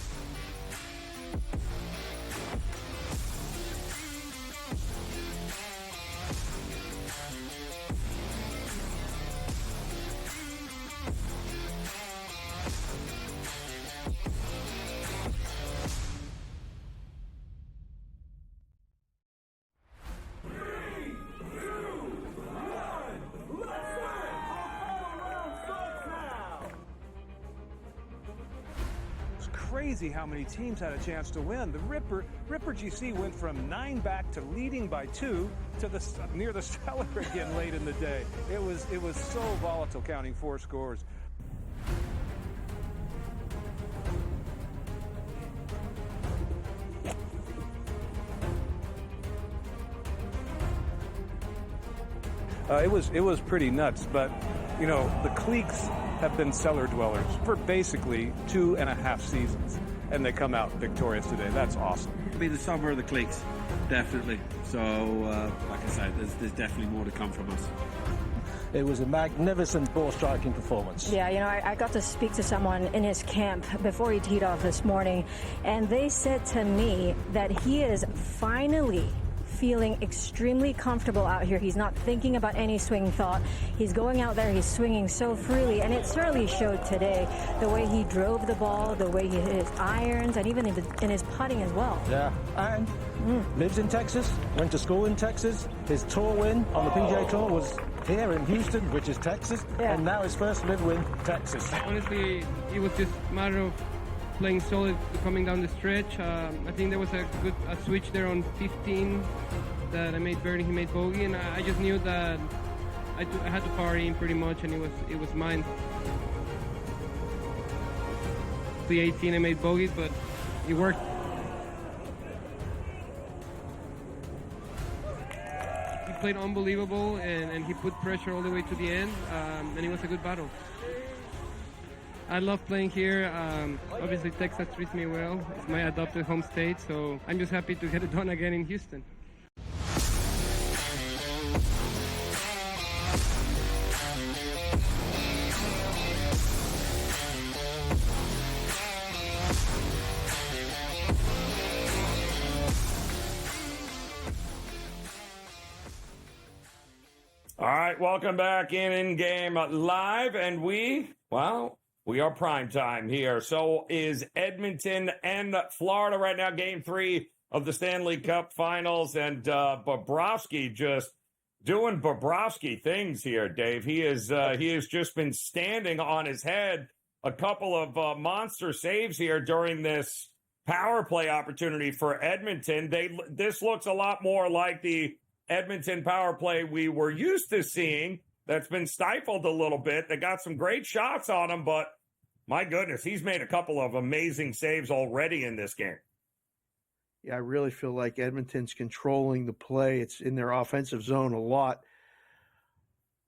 Crazy how many teams had a chance to win. The Ripper GC went from 9 back to leading by 2 to near the cellar again late in the day. It was so volatile, counting 4 scores. It was pretty nuts, but you know, the cliques have been cellar dwellers for basically 2.5 seasons, and they come out victorious today. That's awesome. It'll be the summer of the cliques, definitely. So, like I said, there's definitely more to come from us. It was a magnificent ball striking performance. Yeah, you know, I got to speak to someone in his camp before he teed off this morning, and they said to me that he is finally feeling extremely comfortable out here. He's not thinking about any swing thought. He's going out there, he's swinging so freely, and it certainly showed today. The way he drove the ball, the way he hit his irons, and even in his putting as well. Yeah, and lives in Texas, went to school in Texas. His tour win on the PGA Tour was here in Houston, which is Texas, and now his first live win, Texas. Honestly, it was just a matter of playing solid coming down the stretch. I think there was a switch there on 15 that I made birdie, he made bogey, and I just knew that I had to par in pretty much, and it was mine. The 18 I made bogeys, but it worked. He played unbelievable, and he put pressure all the way to the end, and it was a good battle. I love playing here. Obviously, Texas treats me well. It's my adopted home state, so I'm just happy to get it done again in Houston. All right, welcome back in Game Live, and we are primetime here. So is Edmonton and Florida right now, Game 3 of the Stanley Cup Finals, and Bobrovsky just doing Bobrovsky things here, Dave. He has just been standing on his head. A couple of monster saves here during this power play opportunity for Edmonton. This looks a lot more like the Edmonton power play we were used to seeing. That's been stifled a little bit. They got some great shots on him, but my goodness, he's made a couple of amazing saves already in this game. Yeah, I really feel like Edmonton's controlling the play. It's in their offensive zone a lot.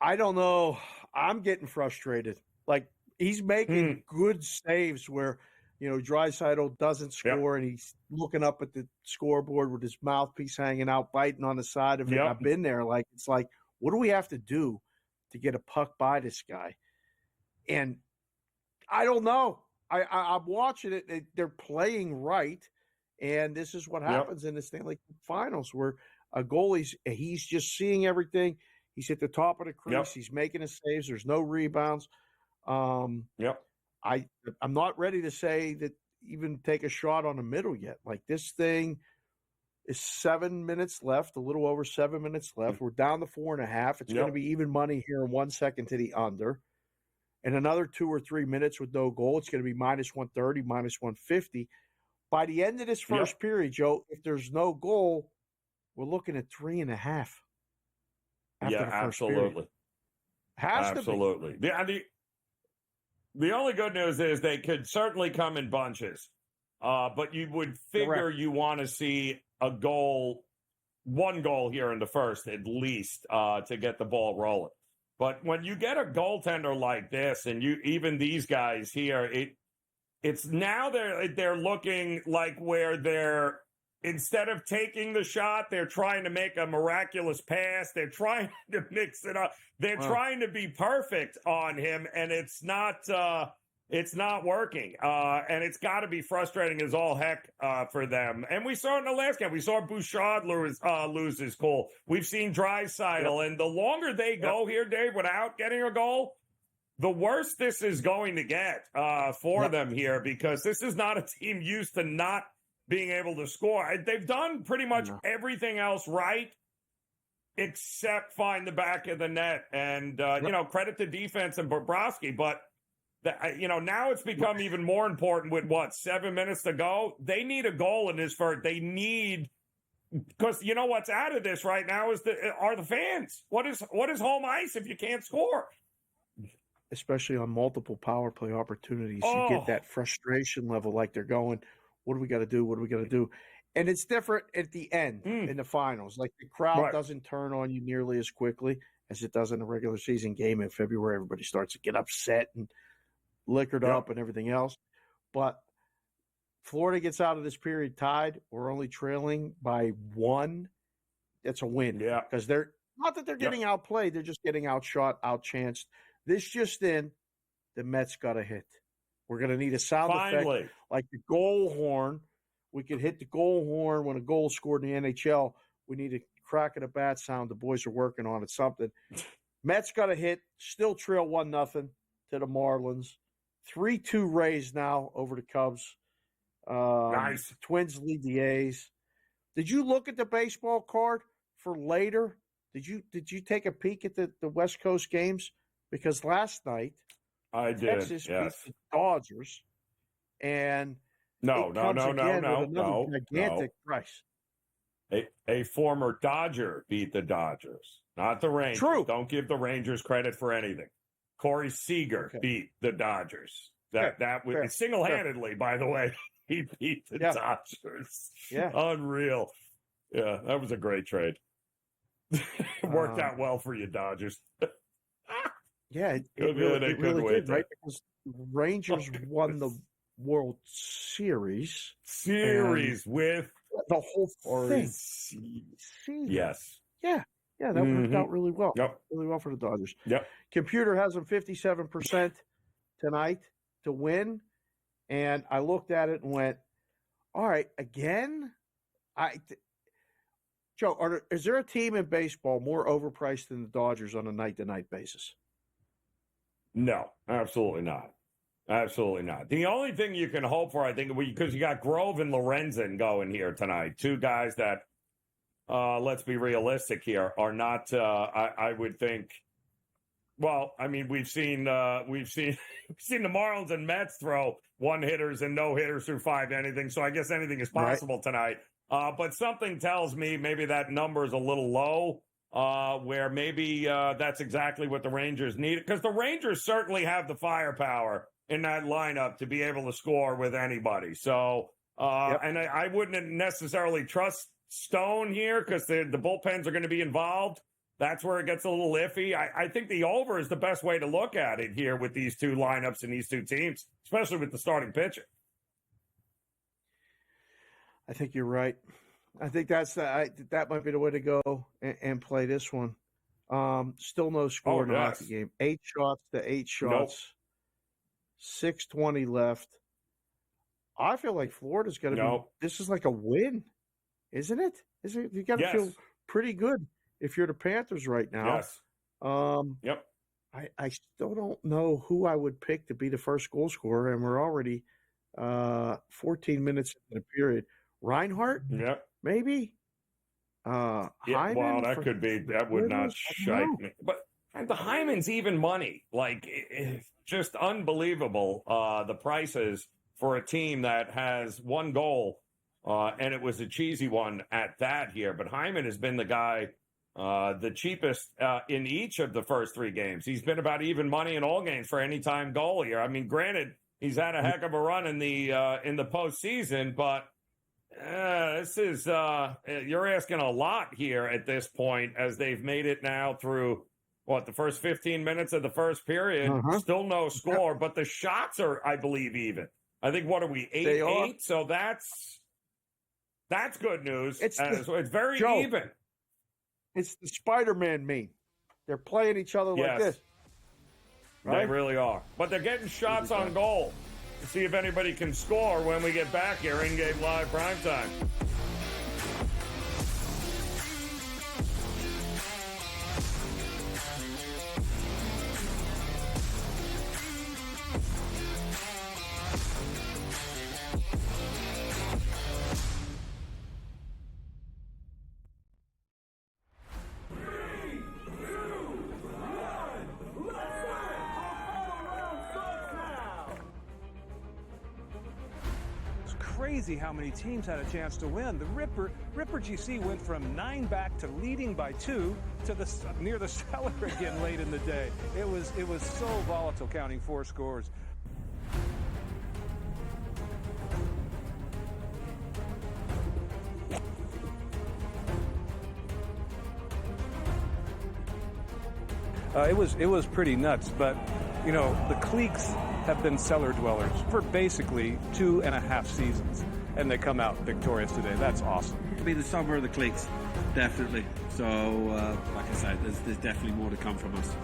I don't know. I'm getting frustrated. Like, he's making good saves where, Draisaitl doesn't score and he's looking up at the scoreboard with his mouthpiece hanging out, biting on the side of it. I've been there. Like, it's like, what do we have to do to get a puck by this guy? And I don't know. I'm watching it. They're playing right. And this is what happens in the Stanley Cup Finals, where a goalie's he's just seeing everything. He's at the top of the crease. He's making his saves. There's no rebounds. I'm not ready to say that even take a shot on the middle yet. Like, this thing is 7 minutes left, a little over 7 minutes left. We're down to 4.5. It's going to be even money here in 1 second to the under. And another 2 or 3 minutes with no goal, it's going to be minus 130, minus 150. By the end of this first period, Joe, if there's no goal, we're looking at 3.5. Absolutely. Absolutely. The only good news is they could certainly come in bunches. But you would figure you want to see one goal here in the first at least to get the ball rolling. But when you get a goaltender like this, and even these guys here, it's now they're looking like where they're, instead of taking the shot, they're trying to make a miraculous pass. They're trying to mix it up. They're trying to be perfect on him, and it's not working. And it's got to be frustrating as all heck for them. And we saw it in the last game. We saw Bouchard lose his cool. We've seen Draisaitl, and the longer they go here, Dave, without getting a goal, the worse this is going to get for them here, because this is not a team used to not being able to score. They've done pretty much everything else right except find the back of the net. And, credit to defense and Bobrovsky, but now it's become even more important with 7 minutes to go. They need a goal in this first. They need, because what's out of this right now are the fans. What is home ice if you can't score? Especially on multiple power play opportunities, you get that frustration level. Like, they're going, what do we got to do? What do we got to do? And it's different at the end in the finals. Like, the crowd doesn't turn on you nearly as quickly as it does in a regular season game in February. Everybody starts to get upset and liquored up and everything else. But Florida gets out of this period tied. We're only trailing by 1. That's a win. Yeah. Because they're not that they're getting outplayed. They're just getting outshot, outchanced. This just in, the Mets got a hit. We're going to need a sound effect like the goal horn. We could hit the goal horn when a goal is scored in the NHL. We need a crack of the bat sound. The boys are working on it, something. Mets got a hit, still trail 1-0 to the Marlins. 3-2 Rays now over the Cubs. Nice. Twins lead the A's. Did you look at the baseball card for later? Did you take a peek at the West Coast games? Because last night, Texas beat the Dodgers, and gigantic price. A former Dodger beat the Dodgers, not the Rangers. True. Don't give the Rangers credit for anything. Corey Seager beat the Dodgers. That was single-handedly, by the way. He beat the Dodgers. Yeah. Unreal. Yeah, that was a great trade. Worked out well for you, Dodgers. Yeah, it really did, right? Because Rangers won the World Series. With the whole thing. Yes. Yeah, that worked out really well. Really well for the Dodgers. Yep. Computer has them 57% tonight to win. And I looked at it and went, all right, again? Joe, is there a team in baseball more overpriced than the Dodgers on a night-to-night basis? No, absolutely not. Absolutely not. The only thing you can hope for, I think, because you got Grove and Lorenzen going here tonight, two guys that, let's be realistic here, are not. I would think. Well, I mean, we've seen the Marlins and Mets throw one-hitters and no-hitters through 5 anything. So I guess anything is possible tonight. But something tells me maybe that number is a little low. Where maybe that's exactly what the Rangers need. Because the Rangers certainly have the firepower in that lineup to be able to score with anybody. So And I wouldn't necessarily trust Stone here because the bullpens are going to be involved. That's where it gets a little iffy. I think the over is the best way to look at it here with these two lineups and these two teams, especially with the starting pitcher. I think you're right. I think that might be the way to go and play this one. Still no score in the hockey game. 8 shots to 8 shots. 6:20 left. I feel like Florida's going to be. This is like a win, isn't it? You got to feel pretty good if you're the Panthers right now. Yes. I still don't know who I would pick to be the first goal scorer, and we're already 14 minutes in the period. Reinhardt? Maybe? Well, that could be. That would not shake me. But the Hyman's even money. Like, it's just unbelievable, the prices for a team that has one goal, and it was a cheesy one at that here. But Hyman has been the guy, the cheapest in each of the first 3 games. He's been about even money in all games for anytime goal here. I mean, granted, he's had a heck of a run in the postseason, but this is you're asking a lot here at this point, as they've made it now through the first 15 minutes of the first period. Still no score, but the shots are, I believe, even. I think, what are we, 8-8? So that's good news. It's very even. It's the Spider-Man meme. They're playing each other like this. Right? They really are. But they're getting shots on goal. To see if anybody can score when we get back here. In-game live primetime. Crazy how many teams had a chance to win. The Ripper GC went from 9 back to leading by 2 to near the cellar again late in the day. It was so volatile, counting 4 scores. It was pretty nuts, but the cliques have been cellar dwellers for basically 2.5 seasons, and they come out victorious today. That's awesome. To be the summer of the cliques, definitely. So, like I said, there's definitely more to come from us.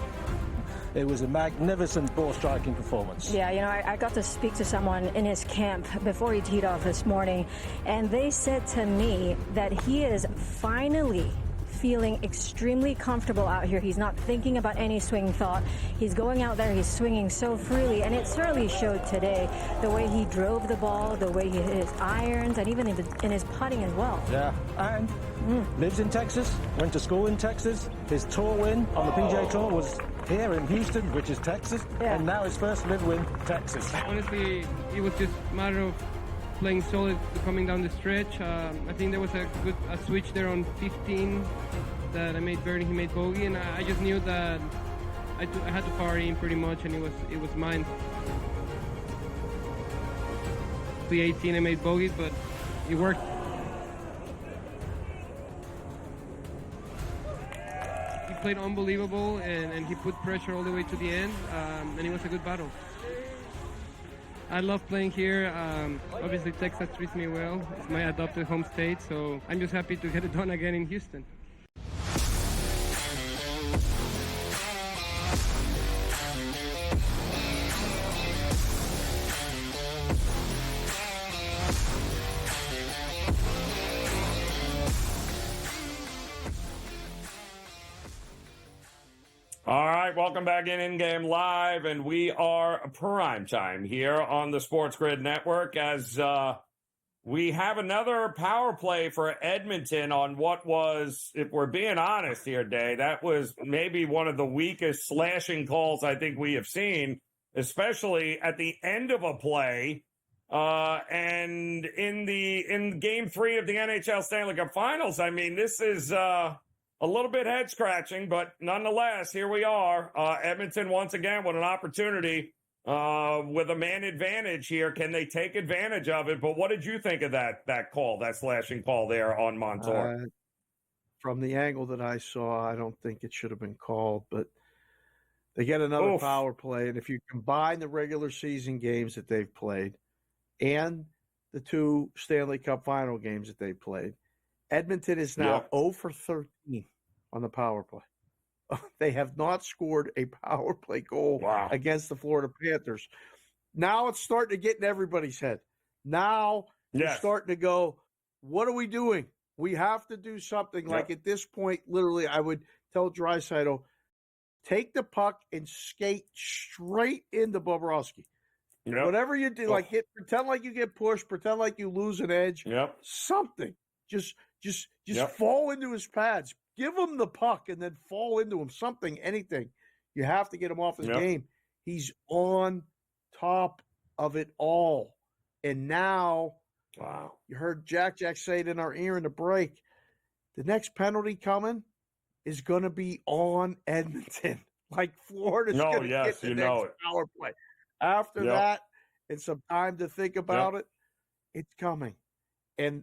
It was a magnificent ball striking performance. Yeah, I got to speak to someone in his camp before he teed off this morning, and they said to me that he is finally feeling extremely comfortable out here. He's not thinking about any swing thought. He's going out there, he's swinging so freely, and it certainly showed today. The way he drove the ball, the way he hit his irons, and even in his putting as well. Yeah, and lives in Texas, went to school in Texas. His tour win on the PGA Tour was here in Houston, which is Texas, and now his first live win, Texas. Honestly, it was just a matter of playing solid coming down the stretch. I think there was a switch there on 15 that I made birdie, he made bogey, and I just knew that I had to power in pretty much, and it was mine. The 18 I made bogey, but it worked. He played unbelievable, and he put pressure all the way to the end, and it was a good battle. I love playing here. Obviously, Texas treats me well. It's my adopted home state, so I'm just happy to get it done again in Houston. All right, welcome back in-game live, and we are primetime here on the SportsGrid Network as we have another power play for Edmonton on what was, if we're being honest here, Day, that was maybe one of the weakest slashing calls I think we have seen, especially at the end of a play and in Game 3 of the NHL Stanley Cup Finals. I mean, this is a little bit head-scratching, but nonetheless, here we are. Edmonton, once again, with an opportunity with a man advantage here. Can they take advantage of it? But what did you think of that call, that slashing call there on Montour? From the angle that I saw, I don't think it should have been called, but they get another power play. And if you combine the regular season games that they've played and the 2 Stanley Cup final games that they played, Edmonton is now 0 for 13 on the power play. They have not scored a power play goal against the Florida Panthers. Now it's starting to get in everybody's head. Now you're starting to go, what are we doing? We have to do something. Like at this point, literally, I would tell Draisaitl, take the puck and skate straight into Bobrovsky. Whatever you do, pretend like you get pushed, pretend like you lose an edge. Something. Just fall into his pads. Give him the puck and then fall into him. Something, anything. You have to get him off his game. He's on top of it all. And now, you heard Jack say it in our ear in the break. The next penalty coming is going to be on Edmonton. Like Florida's going to get the next power play. After that, and some time to think about it, it's coming. And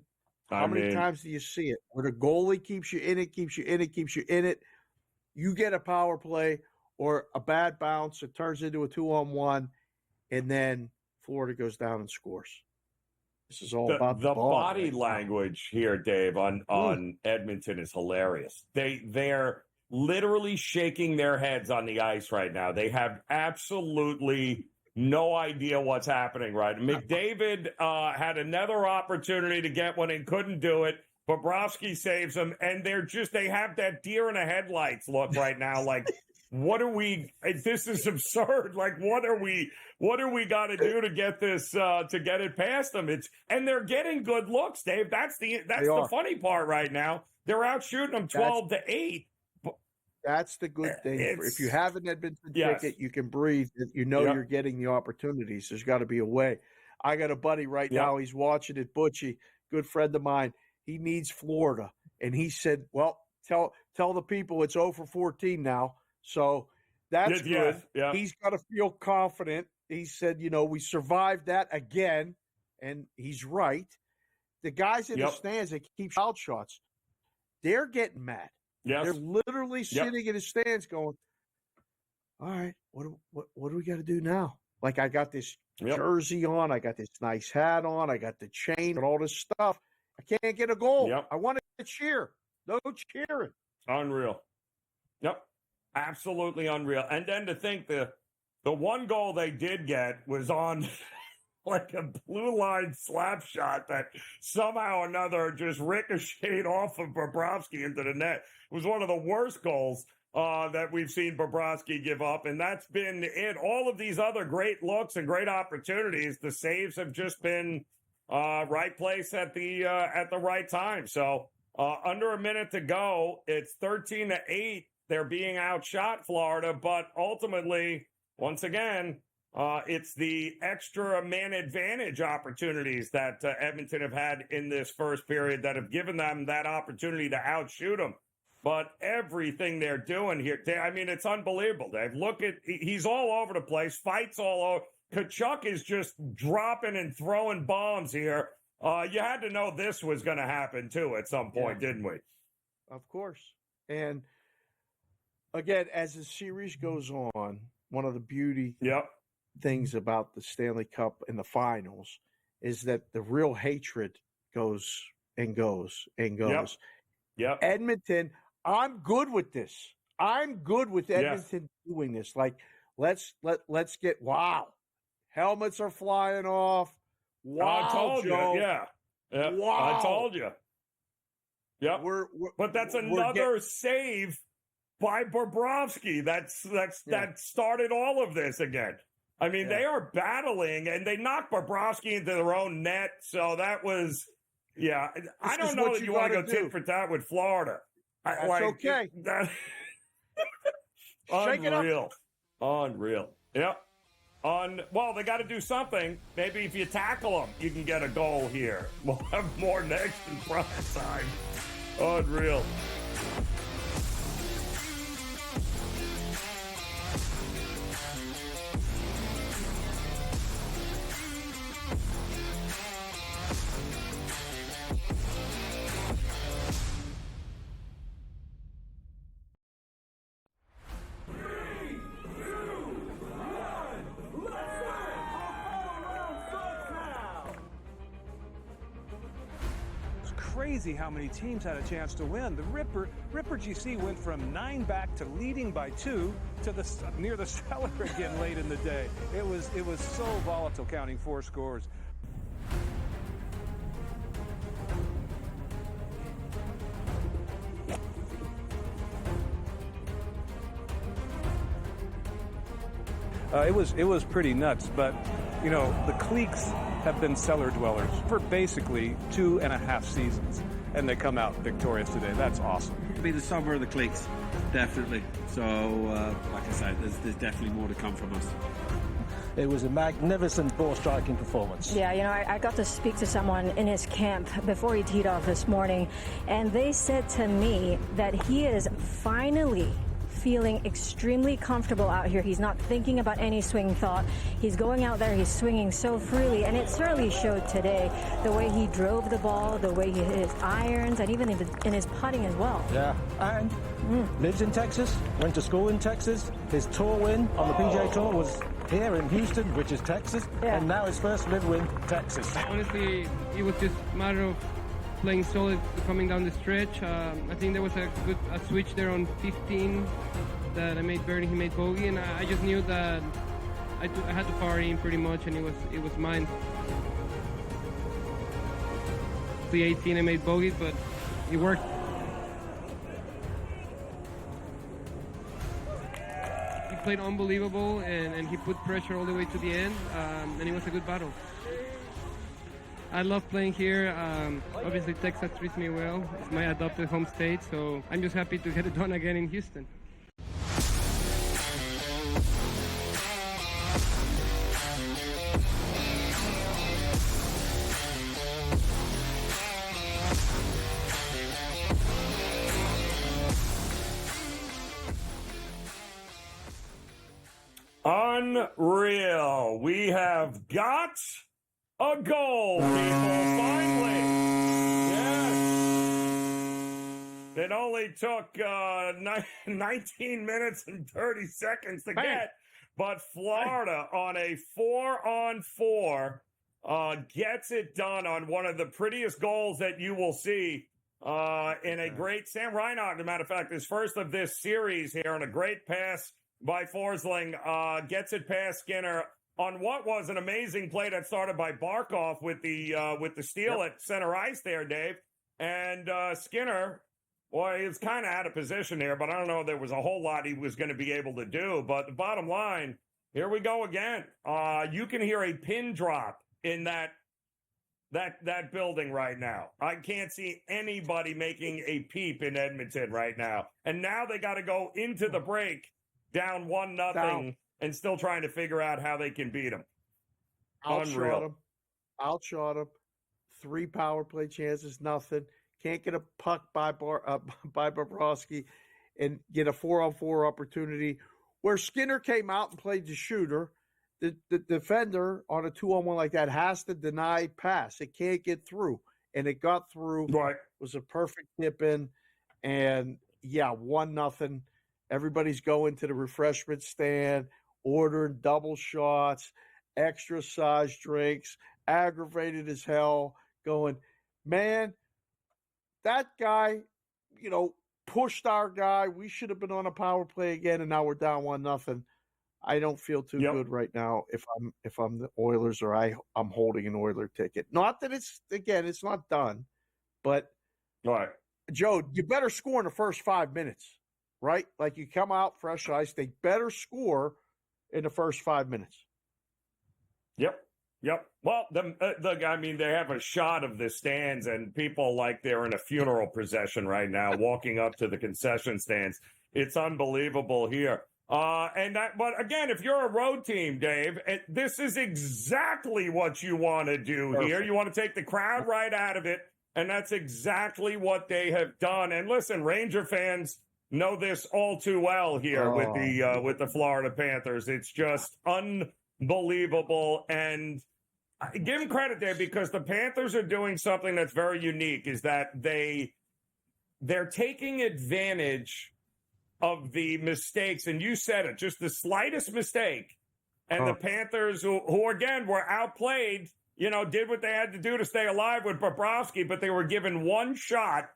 how many times do you see it? Where the goalie keeps you in it, keeps you in it, keeps you in it. You get a power play or a bad bounce. It turns into a 2-on-1, and then Florida goes down and scores. This is all about the ball, body language here, Dave, on Edmonton is hilarious. They're literally shaking their heads on the ice right now. They have absolutely no idea what's happening right. McDavid had another opportunity to get one and couldn't do it. Bobrovsky saves him, and they have that deer in the headlights look right now. Like, what are we? This is absurd. Like, what are we got to do to get this to get it past them? And they're getting good looks, Dave. That's the funny part right now. They're out shooting them 12-8. That's the good thing. If you have an Edmonton ticket, you can breathe. You know you're getting the opportunities. There's got to be a way. I got a buddy right now. He's watching it, Butchie, good friend of mine. He needs Florida. And he said, well, tell the people it's 0 for 14 now. So that's good. Yeah. He's got to feel confident. He said, we survived that again. And he's right. The guys in the stands that keep foul shots, they're getting mad. Yes. They're literally sitting in the stands going, all right, what do we got to do now? Like, I got this jersey on. I got this nice hat on. I got the chain and all this stuff. I can't get a goal. I want to cheer. No cheering. Unreal. Yep. Absolutely unreal. And then to think the one goal they did get was on like a blue line slap shot that somehow or another just ricocheted off of Bobrovsky into the net. It was one of the worst goals that we've seen Bobrovsky give up, and that's been it. All of these other great looks and great opportunities, the saves have just been right place at the right time. So under a minute to go, it's 13-8. They're being outshot, Florida, but ultimately, once again, it's the extra man advantage opportunities that Edmonton have had in this first period that have given them that opportunity to outshoot them. But everything they're doing here, it's unbelievable, Dave. Look he's all over the place, fights all over. Kachuk is just dropping and throwing bombs here. You had to know this was going to happen, too, at some point, didn't we? Of course. And, again, as the series goes on, one of the beauty things about the Stanley Cup and the finals is that the real hatred goes and goes and goes. Yep. Edmonton, I'm good with this. I'm good with Edmonton doing this. Like, let's get helmets are flying off. Wow, I told Joe. you. Yeah. Wow. I told you. Yep. But that's another save by Bobrovsky. That started all of this again. They are battling, and they knocked Bobrovsky into their own net. So that was, I don't know that you want to go tit for tat with Florida. That's okay. Shake it up. Unreal. Yep. Well, they got to do something. Maybe if you tackle them, you can get a goal here. We'll have more next in prime time. Unreal. crazy how many teams had a chance to win. The Ripper GC went from 9 back to leading by 2 to near the cellar again late in the day. It was so volatile, counting 4 scores. It was pretty nuts, but you know, the cliques have been cellar dwellers for basically 2.5 seasons, and they come out victorious today. That's awesome. To be the summer of the cliques, definitely. So, like I said, there's definitely more to come from us. It was a magnificent ball striking performance. Yeah, you know, I got to speak to someone in his camp before he teed off this morning, and they said to me that he is finally feeling extremely comfortable out here. He's not thinking about any swing thought. He's going out there, he's swinging so freely, and it certainly showed today. The way he drove the ball, the way he hit his irons, and even in his putting as well. Yeah, and lives in Texas, went to school in Texas. His tour win on the PGA Tour was here in Houston, which is Texas, and now his first live win, Texas. Honestly, it was just a matter of playing solid coming down the stretch. I think there was a switch there on 15 that I made birdie, he made bogey, and I just knew that I had to par in pretty much, and it was mine. The 18 I made bogey, but it worked. He played unbelievable, and he put pressure all the way to the end, and it was a good battle. I love playing here. Obviously, Texas treats me well. It's my adopted home state, so I'm just happy to get it done again in Houston. Unreal. We have got a goal, people, finally. Yes. It only took 19 minutes and 30 seconds to get, but Florida on a 4-on-4 gets it done on one of the prettiest goals that you will see in a great Sam Reinhart, as a matter of fact, his first of this series here, on a great pass by Forsling, gets it past Skinner on what was an amazing play that started by Barkov with the steal at center ice there, Dave. And Skinner, boy, he was kind of out of position there, but I don't know there was a whole lot he was going to be able to do. But the bottom line, here we go again. You can hear a pin drop in that building right now. I can't see anybody making a peep in Edmonton right now. And now they got to go into the break down 1-0 and still trying to figure out how they can beat them. Unreal. Outshot him. 3 power play chances, nothing. Can't get a puck by Bobrovsky and get a 4-on-4 opportunity where Skinner came out and played the shooter. The defender on a 2-on-1 like that has to deny pass. It can't get through. And it got through. Right. It was a perfect tip in. And, 1-0. Everybody's going to the refreshment stand, ordering double shots, extra size drinks, aggravated as hell, going, man, that guy, pushed our guy. We should have been on a power play again, and now we're down 1-0. I don't feel too good right now if I'm the Oilers or I'm holding an Oiler ticket. Not that it's not done, but right. Joe, you better score in the first 5 minutes. Right? Like you come out fresh ice, they better score in the first 5 minutes. Yep. Well, they have a shot of the stands and people like they're in a funeral procession right now, walking up to the concession stands. It's unbelievable here. But again, if you're a road team, Dave, this is exactly what you want to do here. You want to take the crowd right out of it, and that's exactly what they have done. And listen, Ranger fans know this all too well here with the Florida Panthers. It's just unbelievable, and I give them credit there because the Panthers are doing something that's very unique. Is that they're taking advantage of the mistakes, and you said it, just the slightest mistake, and the Panthers, who again were outplayed did what they had to do to stay alive with Bobrovsky, but they were given one shot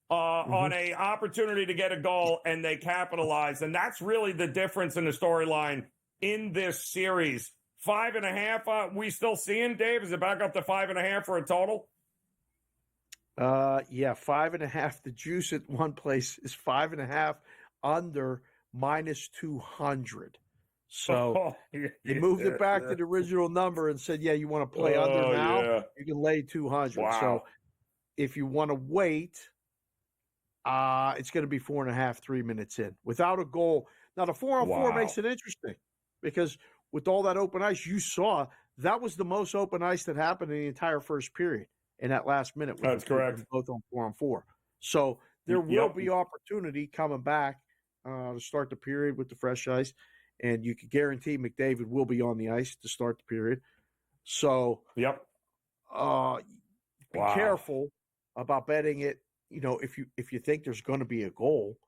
on a opportunity to get a goal, and they capitalized. And that's really the difference in the storyline in this series. 5.5, we still seeing, Dave? Is it back up to 5.5 for a total? Yeah, 5.5. The juice at one place is 5.5 under -200. So they moved it back to the original number and said, yeah, you want to play under now? Yeah. You can lay 200. Wow. So if you want to wait, it's going to be 4.5, 3 minutes in without a goal. Now, the 4-on-4 makes it interesting because with all that open ice, you saw that was the most open ice that happened in the entire first period in that last minute. That's correct. Both on 4-on-4. So there will be opportunity coming back to start the period with the fresh ice. And you can guarantee McDavid will be on the ice to start the period. So be careful about betting it. If you think there's going to be a goal,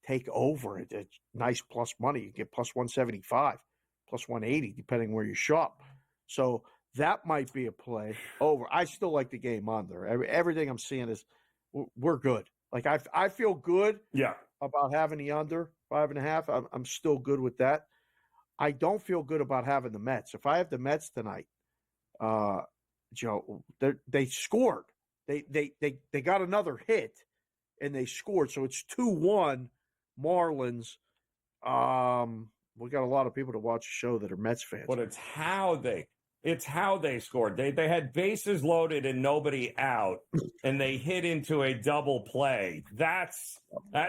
take over it. It's nice plus money. You get plus 175, plus 180, depending where you shop. So that might be a play over. I still like the game under. Everything I'm seeing is we're good. Like I feel good about having the under 5.5. I'm still good with that. I don't feel good about having the Mets. If I have the Mets tonight, Joe, they scored. They got another hit, and they scored. So it's 2-1 Marlins. We got a lot of people to watch the show that are Mets fans. But it's how they scored. They had bases loaded and nobody out, and they hit into a double play. That's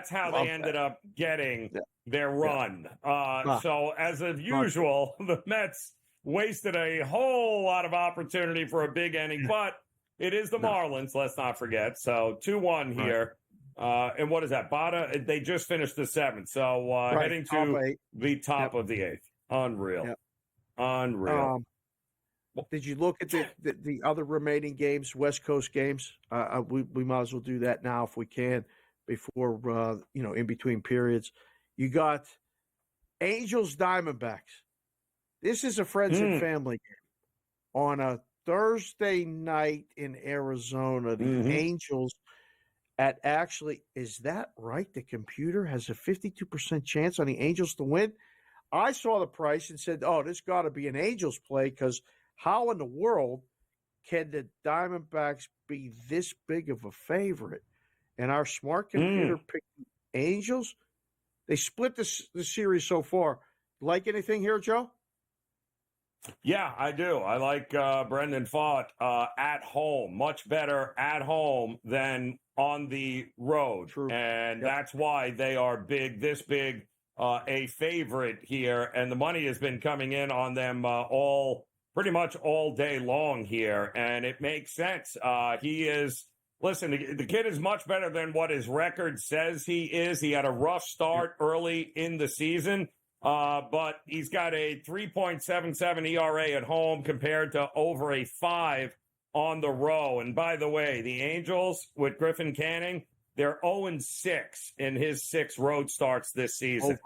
how they ended up getting their run. So as of usual, the Mets wasted a whole lot of opportunity for a big inning, but it is the Marlins, let's not forget. So 2-1 here. And what is that? Bada, they just finished the 7th. So heading to the top of the 8th. Unreal. Unreal. Did you look at the other remaining games, West Coast games? We might as well do that now if we can before, in between periods. You got Angels Diamondbacks. This is a friends and family game. On a Thursday night in Arizona, the Angels is that right? The computer has a 52% chance on the Angels to win. I saw the price and said, oh, this got to be an Angels play because how in the world can the Diamondbacks be this big of a favorite? And our smart computer picked the Angels. They split the series so far. Like anything here, Joe? Yeah, I do. I like Brendan Pfaadt at home. Much better at home than on the road. True. And that's why they are this big a favorite here. And the money has been coming in on them pretty much all day long here. And it makes sense. Listen, the kid is much better than what his record says he is. He had a rough start early in the season, but he's got a 3.77 ERA at home compared to over a 5 on the row. And by the way, the Angels with Griffin Canning, they're 0-6 in his 6 road starts this season.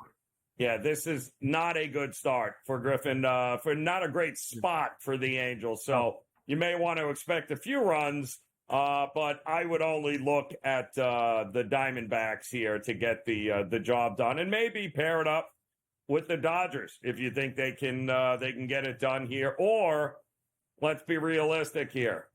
Yeah, this is not a good start for Griffin, for not a great spot for the Angels. So you may want to expect a few runs. But I would only look at the Diamondbacks here to get the job done, and maybe pair it up with the Dodgers if you think they can get it done here. Or let's be realistic here: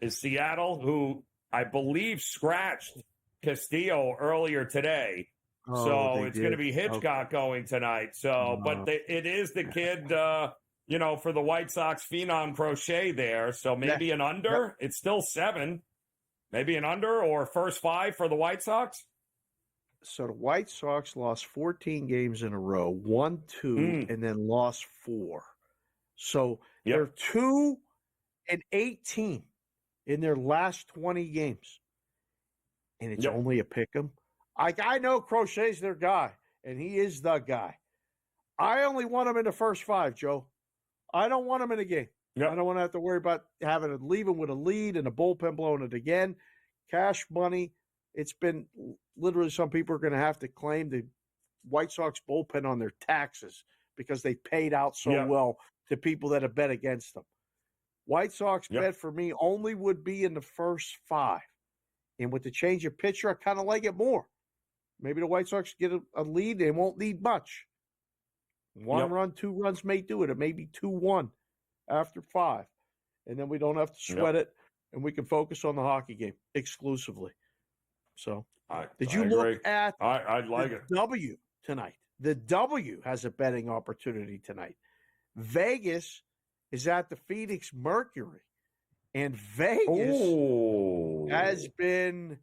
is Seattle, who I believe scratched Castillo earlier today, so it's going to be Hitchcock going tonight. So, but it is the kid. For the White Sox phenom Crochet there. So maybe an under. It's still 7. Maybe an under or first 5 for the White Sox. So the White Sox lost 14 games in a row, won 2, and then lost 4. So they're 2-18 in their last 20 games. And it's only a pick 'em. I know Crochet's their guy, and he is the guy. I only want him in the first 5, Joe. I don't want him in a game. I don't want to have to worry about having to leave him with a lead and a bullpen blowing it again. Cash money. It's been literally some people are going to have to claim the White Sox bullpen on their taxes because they paid out so well to people that have bet against them. White Sox bet for me only would be in the first 5. And with the change of pitcher, I kind of like it more. Maybe the White Sox get a lead. They won't need much. 1 run, 2 runs may do it. It may be 2-1 after 5. And then we don't have to sweat it, and we can focus on the hockey game exclusively. So, did you look at I like the it. W tonight? The W has a betting opportunity tonight. Vegas is at the Phoenix Mercury, and Vegas has been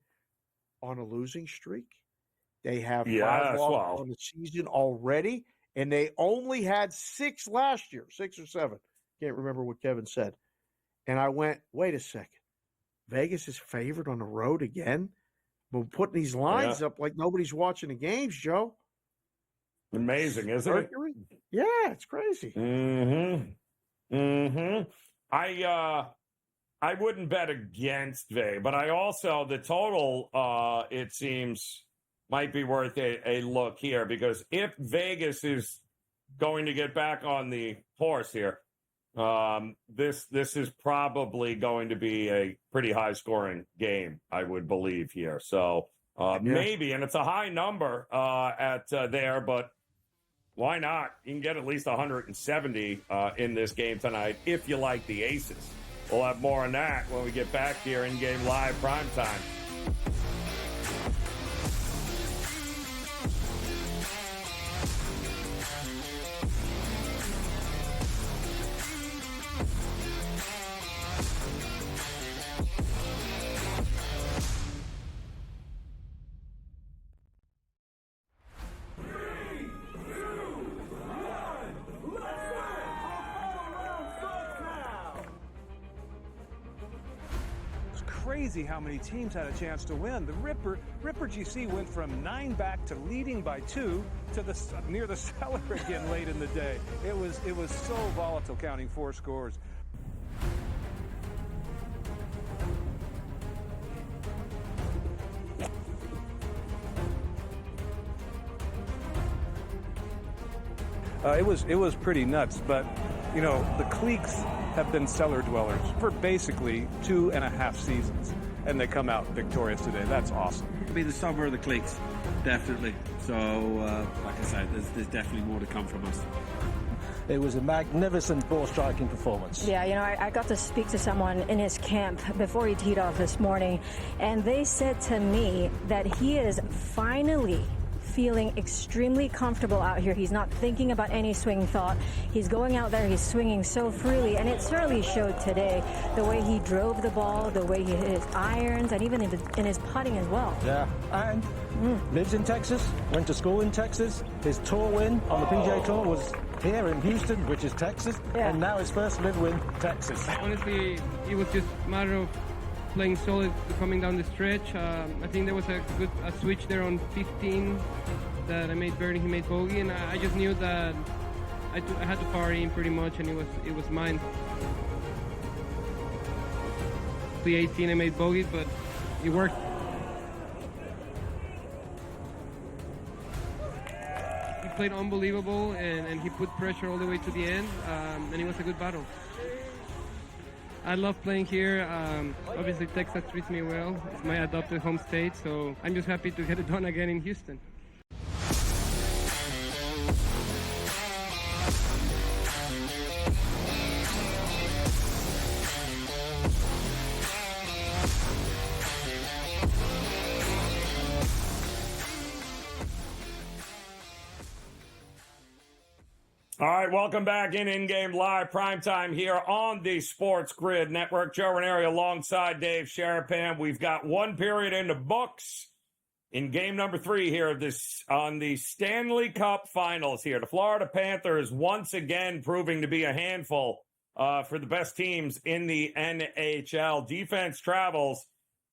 on a losing streak. They have 5 losses on the season already, and they only had 6 last year, 6 or 7. Can't remember what Kevin said. And I went, wait a second. Vegas is favored on the road again? We're putting these lines up like nobody's watching the games, Joe. Amazing, isn't it? Yeah, it's crazy. I wouldn't bet against Vegas, but I also, the total, it seems, might be worth a look here, because if Vegas is going to get back on the horse here, this is probably going to be a pretty high scoring game, I would believe here. So maybe, and it's a high number at there, but why not? You can get at least 170 in this game tonight if you like the Aces. We'll have more on that when we get back here in game live prime time. Crazy how many teams had a chance to win. The Ripper GC went from 9 back to leading by 2 to near the cellar again late in the day. It was so volatile, counting 4 scores. It was pretty nuts, but you know, the cliques have been cellar dwellers for basically 2.5 seasons, and they come out victorious today. That's awesome. It'll be the summer of the cliques, definitely. So, like I said, there's definitely more to come from us. It was a magnificent ball striking performance. Yeah, you know, I got to speak to someone in his camp before he teed off this morning, and they said to me that he is finally feeling extremely comfortable out here. He's not thinking about any swing thought. He's going out there, he's swinging so freely, and it certainly showed today. The way he drove the ball, the way he hit his irons, and even in his putting as well. Yeah, and lives in Texas, went to school in Texas. His tour win on the PGA Tour was here in Houston, which is Texas, and now his first live win, Texas. Honestly, it was just a matter of playing solid coming down the stretch. I think there was a switch there on 15 that I made birdie, he made bogey, and I just knew that I had to power in pretty much, and it was mine. The 18 I made bogey, but it worked. He played unbelievable, and he put pressure all the way to the end, and it was a good battle. I love playing here. Obviously, Texas treats me well. It's my adopted home state, so I'm just happy to get it done again in Houston. All right, welcome back in-game live primetime here on the SportsGrid Network. Joe Raineri alongside Dave Sharapan. We've got one period in the books in game number 3 here of this on the Stanley Cup Finals here. The Florida Panthers once again proving to be a handful for the best teams in the NHL. Defense travels,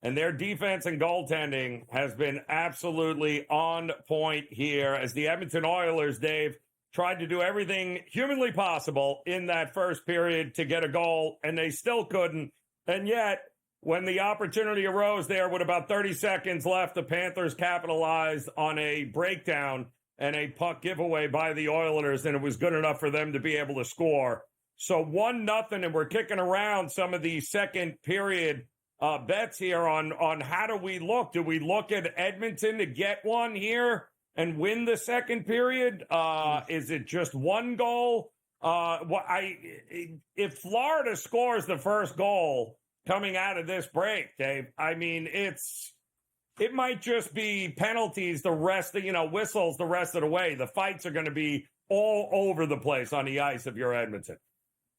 and their defense and goaltending has been absolutely on point here as the Edmonton Oilers, Dave, tried to do everything humanly possible in that first period to get a goal, and they still couldn't. And yet, when the opportunity arose there with about 30 seconds left, the Panthers capitalized on a breakdown and a puck giveaway by the Oilers, and it was good enough for them to be able to score. So 1-0, and we're kicking around some of the second period bets here on how do we look? Do we look at Edmonton to get one here and win the second period? Is it just one goal? If Florida scores the first goal coming out of this break, Dave, I mean, it might just be penalties the rest of, whistles the rest of the way. The fights are going to be all over the place on the ice if you're Edmonton.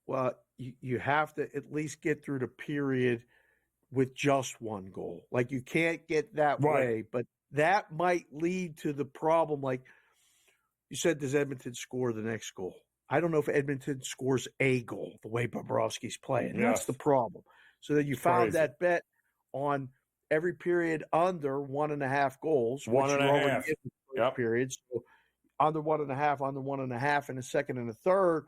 Well, you have to at least get through the period with just one goal. Like, you can't get that way, but that might lead to the problem. Like you said, does Edmonton score the next goal? I don't know if Edmonton scores a goal the way Bobrovsky's playing. Yes. That's the problem. So then you found that bet on every period under 1.5 goals. 1.5. Yep. Periods. So under 1.5 in the second and the third.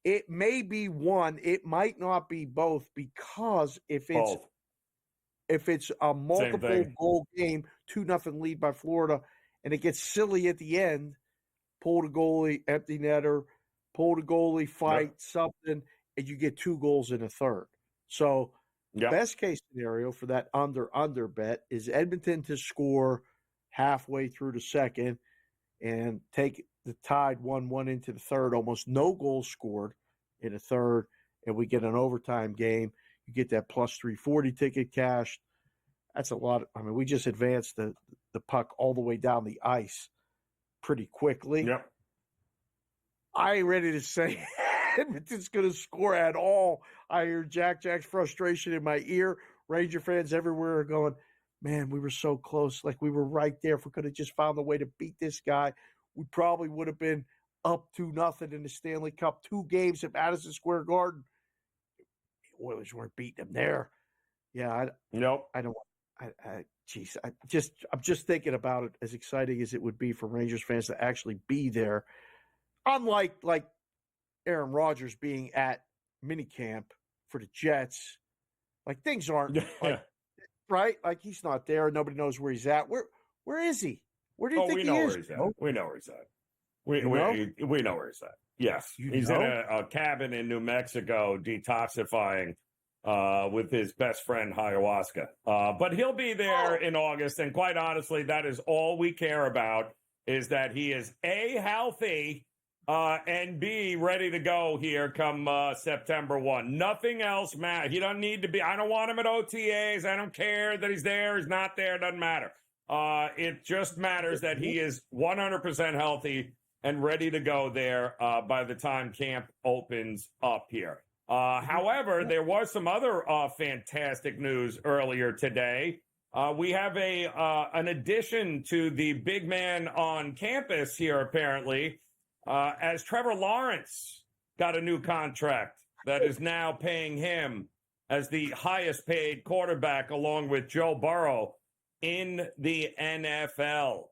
It may be one. It might not be both, because if it's a multiple goal game, 2-0 lead by Florida, and it gets silly at the end, pull the goalie, empty netter, pull the goalie, fight, something, and you get 2 goals in a third. So best case scenario for that under bet is Edmonton to score halfway through the second and take the tied 1-1 into the third, almost no goals scored in the third, and we get an overtime game. You get that plus 340 ticket cashed. That's a lot. I mean, we just advanced the puck all the way down the ice pretty quickly. Yep. I ain't ready to say Edmonton's going to score at all. I hear Jack's frustration in my ear. Ranger fans everywhere are going, man, we were so close. Like, we were right there. If we could have just found a way to beat this guy, we probably would have been up 2-0 in the Stanley Cup. 2 games at Madison Square Garden. The Oilers weren't beating them there. Yeah, I'm just thinking about it, as exciting as it would be for Rangers fans to actually be there. Unlike like Aaron Rodgers being at minicamp for the Jets, like, things aren't right. Like, he's not there. Nobody knows where he's at. Where is he? Where do you think he is? We know where he's at. We know where he's at. Yes. He's in a cabin in New Mexico detoxifying with his best friend, ayahuasca. But he'll be there in August. And quite honestly, that is all we care about, is that he is A, healthy, and B, ready to go here come September 1. Nothing else matters. He doesn't need to be. I don't want him at OTAs. I don't care that he's there. He's not there. It doesn't matter. It just matters that he is 100% healthy and ready to go there by the time camp opens up here. However, there was some other fantastic news earlier today. We have an addition to the big man on campus here, apparently, as Trevor Lawrence got a new contract that is now paying him as the highest paid quarterback, along with Joe Burrow, in the NFL.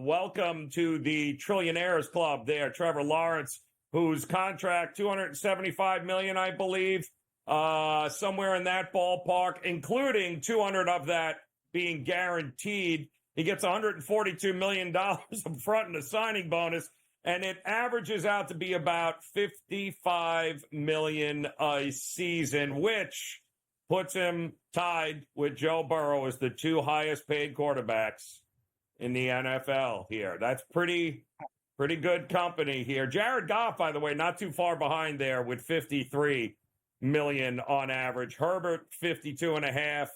Welcome to the Trillionaires Club there, Trevor Lawrence, whose contract, $275 million, I believe, somewhere in that ballpark, including 200 of that being guaranteed. He gets $142 million up front in the signing bonus, and it averages out to be about $55 million a season, which puts him tied with Joe Burrow as the 2 highest paid quarterbacks in the NFL here. That's pretty good company here. Jared Goff, by the way, not too far behind there with $53 million on average. Herbert, $52.5,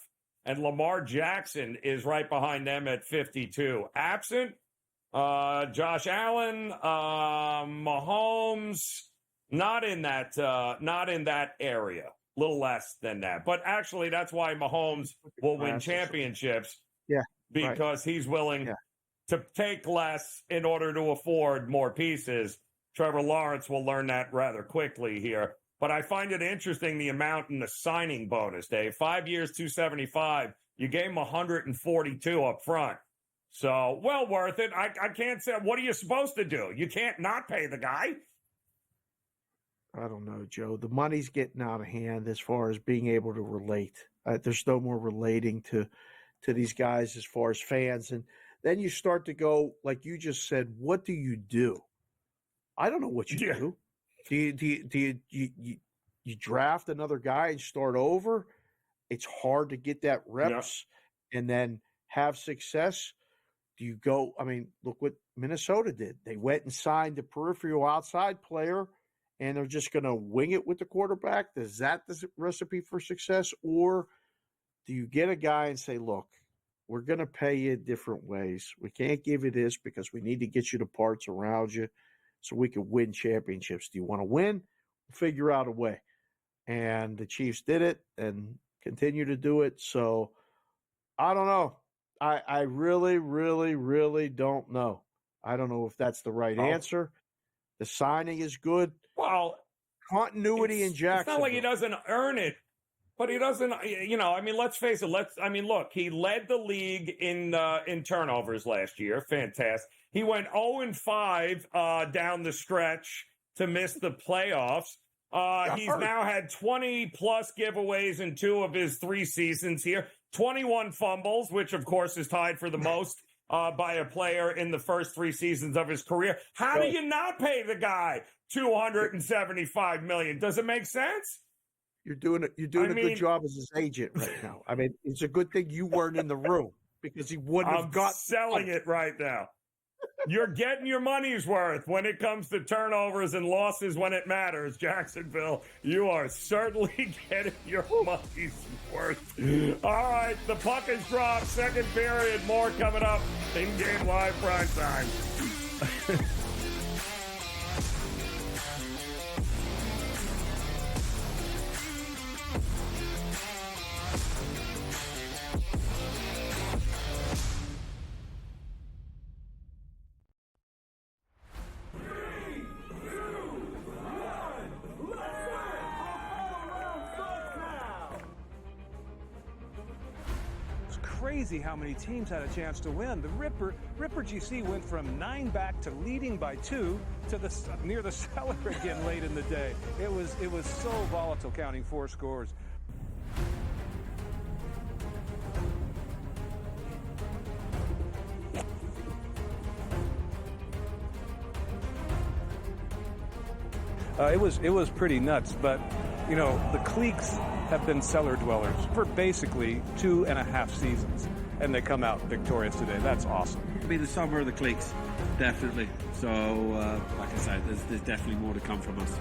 and Lamar Jackson is right behind them at $52. Absent Josh Allen, Mahomes, not in that area. Little less than that. But actually, that's why Mahomes will win championships. Yeah. Because he's willing to take less in order to afford more pieces. Trevor Lawrence will learn that rather quickly here. But I find it interesting, the amount in the signing bonus, Dave. 5 years, $275. You gave him $142 up front. So, well worth it. I can't say, what are you supposed to do? You can't not pay the guy. I don't know, Joe. The money's getting out of hand as far as being able to relate. There's no more relating to these guys as far as fans. And then you start to go, like you just said, what do you do? I don't know what you do. Do you you draft another guy and start over. It's hard to get that reps and then have success. Do you go? I mean, look what Minnesota did. They went and signed a peripheral outside player, and they're just going to wing it with the quarterback. Is that the recipe for success? Or do you get a guy and say, look, we're going to pay you different ways. We can't give you this because we need to get you the parts around you so we can win championships. Do you want to win? We'll figure out a way. And the Chiefs did it and continue to do it. So I don't know. I really, really, really don't know. I don't know if that's the right answer. The signing is good. Well, continuity in Jacksonville. It's not like he doesn't earn it, but he doesn't. I mean, let's face it. Look, he led the league in turnovers last year. Fantastic. He went 0-5 down the stretch to miss the playoffs. He's now had 20-plus giveaways in 2 of his 3 seasons here. 21 fumbles, which, of course, is tied for the most by a player in the first 3 seasons of his career. How do you not pay the guy $275 million? Does it make sense? You're doing a good job as his agent right now. I mean, it's a good thing you weren't in the room because he wouldn't have got selling it right now. You're getting your money's worth when it comes to turnovers and losses when it matters, Jacksonville. You are certainly getting your money's worth. All right, the puck is dropped. Second period, more coming up. In-game live prime time. Crazy how many teams had a chance to win. The Ripper GC went from 9 back to leading by 2 to near the cellar again late in the day. It was so volatile, counting 4 scores. It was pretty nuts, but the cliques have been cellar dwellers for basically 2.5 seasons, and they come out victorious today. That's awesome. I mean, the summer of the cliques, definitely. So, like I said, there's definitely more to come from us.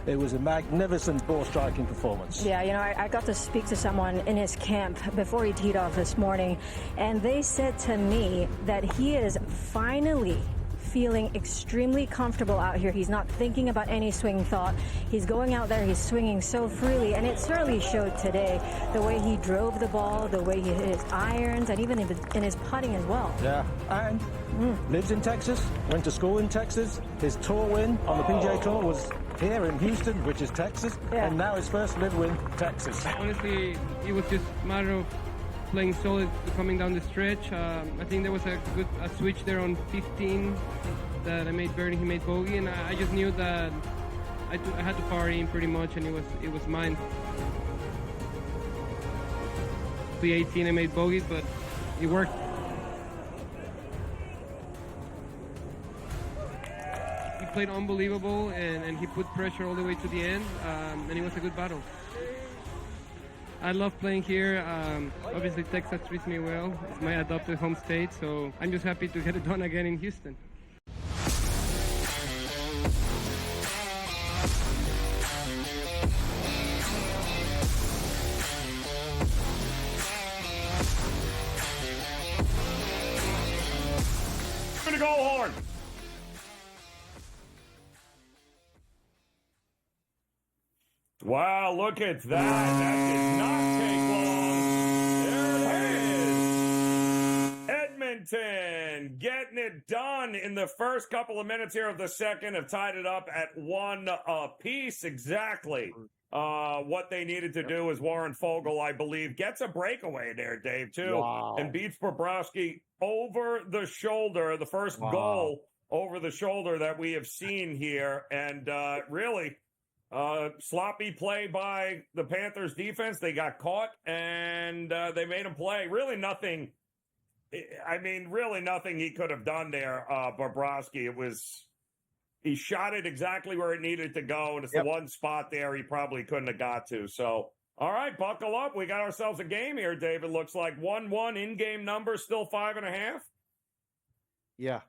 It was a magnificent ball striking performance. Yeah, I got to speak to someone in his camp before he teed off this morning, and they said to me that he is finally feeling extremely comfortable out here. He's not thinking about any swing thought. He's going out there, he's swinging so freely, and it certainly showed today. The way he drove the ball, the way he hit his irons, and even in his putting as well. Yeah, and lives in Texas, went to school in Texas. His tour win on the PGA Tour was here in Houston, which is Texas, and now his first live win, Texas. Honestly, it was just a matter of playing solid coming down the stretch. I think there was a switch there on 15 that I made birdie, he made bogey, and I just knew that I had to power in pretty much, and it was mine. The 18 I made bogeys, but it worked. He played unbelievable, and he put pressure all the way to the end, and it was a good battle. I love playing here. Obviously, Texas treats me well. It's my adopted home state, so I'm just happy to get it done again in Houston. I'm going to go horn. Wow, look at that. That did not take long. There it is. Edmonton getting it done in the first couple of minutes here of the second. Have tied it up at 1 apiece. Exactly what they needed to do is Warren Fogle, I believe, gets a breakaway there, Dave, too, and beats Bobrovsky over the shoulder. The first goal over the shoulder that we have seen here. And really... sloppy play by the Panthers defense. They got caught and they made him play. Really nothing he could have done there, Bobrovsky. he shot it exactly where it needed to go, and it's the one spot there he probably couldn't have got to. So, all right, buckle up. We got ourselves a game here, David. Looks like 1-1 in-game number, still 5.5. Yeah.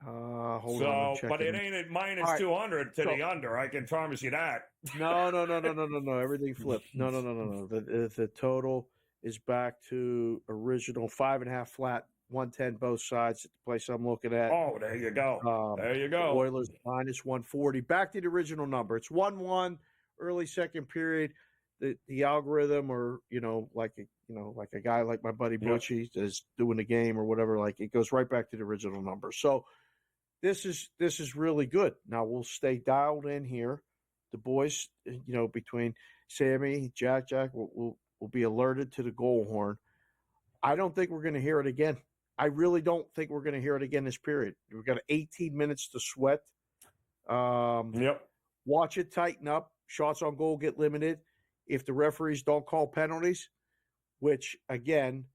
Hold on. I'm checking. But it ain't at minus 200 to the under. I can promise you that. No. Everything flipped. No. The total is back to original 5.5 flat, 110 both sides at the place I'm looking at. Oh, there you go. There you go. Oilers minus 140. Back to the original number. It's 1-1, early second period. The algorithm, or like a guy like my buddy Butchie is doing the game or whatever, like it goes right back to the original number. So this is really good. Now we'll stay dialed in here. The boys, between Sammy, Jack will be alerted to the goal horn. I don't think we're going to hear it again. I really don't think we're going to hear it again this period. We've got 18 minutes to sweat. Watch it tighten up. Shots on goal get limited. If the referees don't call penalties, which, again,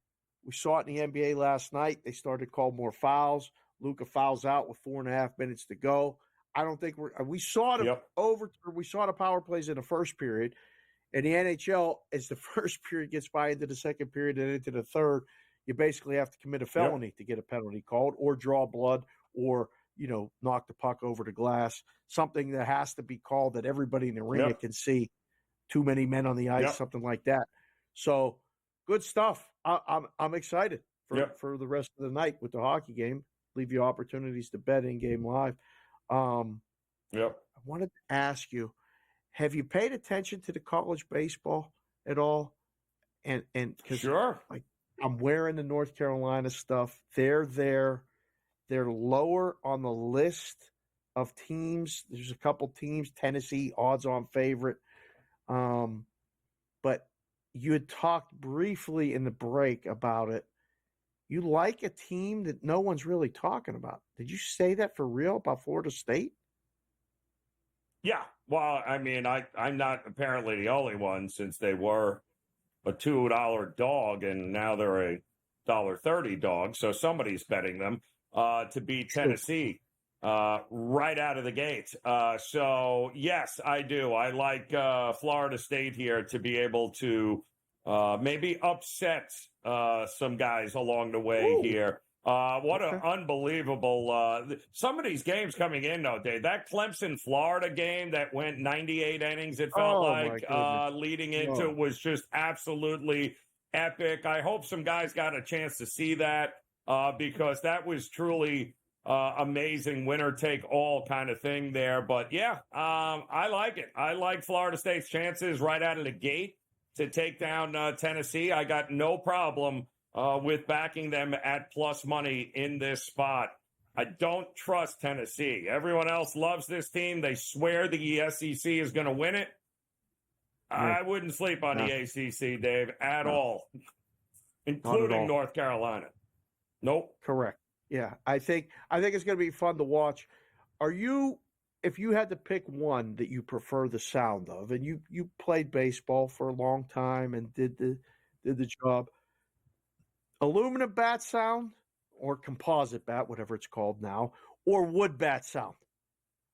we saw it in the NBA last night. They started to call more fouls. Luka fouls out with 4.5 minutes to go. I don't think we saw the power plays in the first period. In the NHL, as the first period gets by into the second period and into the third, you basically have to commit a felony to get a penalty called, or draw blood, or knock the puck over the glass. Something that has to be called that everybody in the arena can see. Too many men on the ice, something like that. So good stuff. I'm excited for the rest of the night with the hockey game. Leave you opportunities to bet in-game live. I wanted to ask you, have you paid attention to the college baseball at all? And sure, like I'm wearing the North Carolina stuff. They're there. They're lower on the list of teams. There's a couple teams. Tennessee, odds-on favorite. But you had talked briefly in the break about it. You like a team that no one's really talking about. Did you say that for real about Florida State? Yeah. Well, I mean, I'm not apparently the only one, since they were a $2 dog and now they're a $1.30 dog. So somebody's betting them to beat Tennessee right out of the gate. So, yes, I do. I like Florida State here to be able to maybe upset some guys along the way here. What an unbelievable some of these games coming in, though, Dave. That Clemson-Florida game that went 98 innings, it felt leading into it, was just absolutely epic. I hope some guys got a chance to see that because that was truly amazing, winner take all kind of thing there. But yeah, I like it. I like Florida State's chances right out of the gate to take down Tennessee. I got no problem with backing them at plus money in this spot. I don't trust Tennessee. Everyone else loves this team. They swear the SEC is going to win it. I wouldn't sleep on the ACC, Dave, at all, including North Carolina. Nope. Correct. Yeah, I think it's going to be fun to watch. If you had to pick one that you prefer the sound of, and you played baseball for a long time and did the job, aluminum bat sound or composite bat, whatever it's called now, or wood bat sound,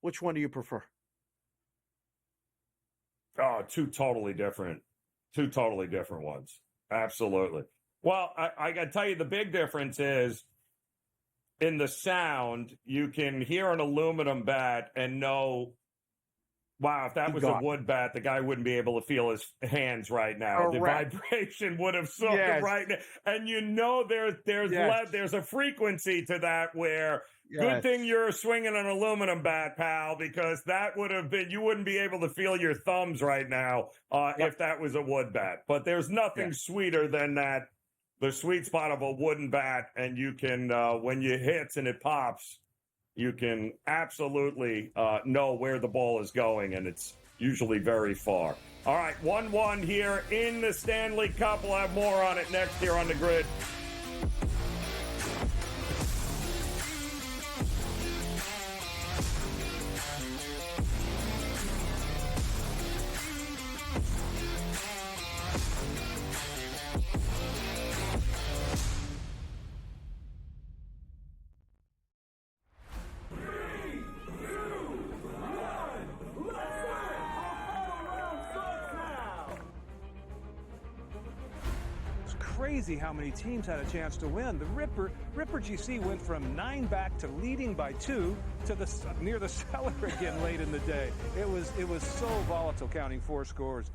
which one do you prefer? Oh, two totally different ones. Absolutely. Well, I got to tell you, the big difference is in the sound. You can hear an aluminum bat and know, wow, if that was a wood bat, the guy wouldn't be able to feel his hands right now. Correct. The vibration would have sucked him right now. And there's a frequency to that where good thing you're swinging an aluminum bat, pal, because that would have been, you wouldn't be able to feel your thumbs right now if that was a wood bat. But there's nothing sweeter than that, the sweet spot of a wooden bat, and you can, when you hits and it pops, you can absolutely know where the ball is going, and it's usually very far. All right, 1-1 here in the Stanley Cup. We'll have more on it next here on the Grid. crazy how many teams had a chance to win. The Ripper GC went from 9 back to leading by 2 to near the cellar again late in the day. It was so volatile, counting 4 scores.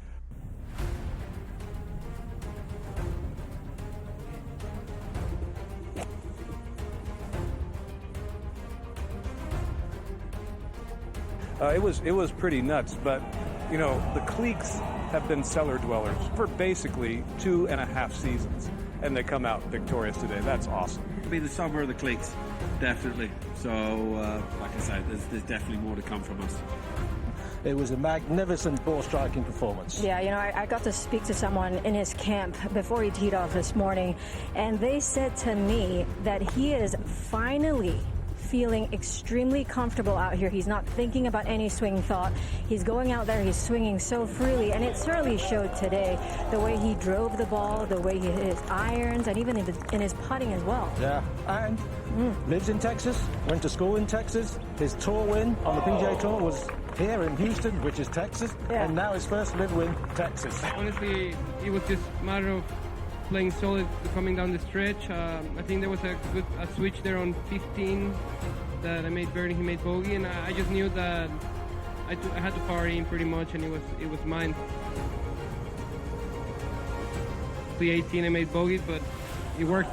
It was pretty nuts, but you know, the cliques have been cellar dwellers for basically 2.5 seasons, and they come out victorious today. That's awesome. I mean, the summer of the cliques, definitely. So, like I said, there's definitely more to come from us. It was a magnificent ball striking performance. Yeah, you know, I got to speak to someone in his camp before he teed off this morning, and they said to me that he is finally feeling extremely comfortable out here. He's not thinking about any swing thought. He's going out there, he's swinging so freely, and it certainly showed today. The way he drove the ball, the way he hit his irons, and even in his putting as well. Yeah, and lives in Texas, went to school in Texas. His tour win on the PGA Tour was here in Houston, which is Texas, and now his first live win, Texas. Honestly, it was just a matter of playing solid coming down the stretch. I think there was a switch there on 15 that I made birdie, he made bogey, and I just knew that I had to power in pretty much, and it was mine. The 18 I made bogey, but it worked.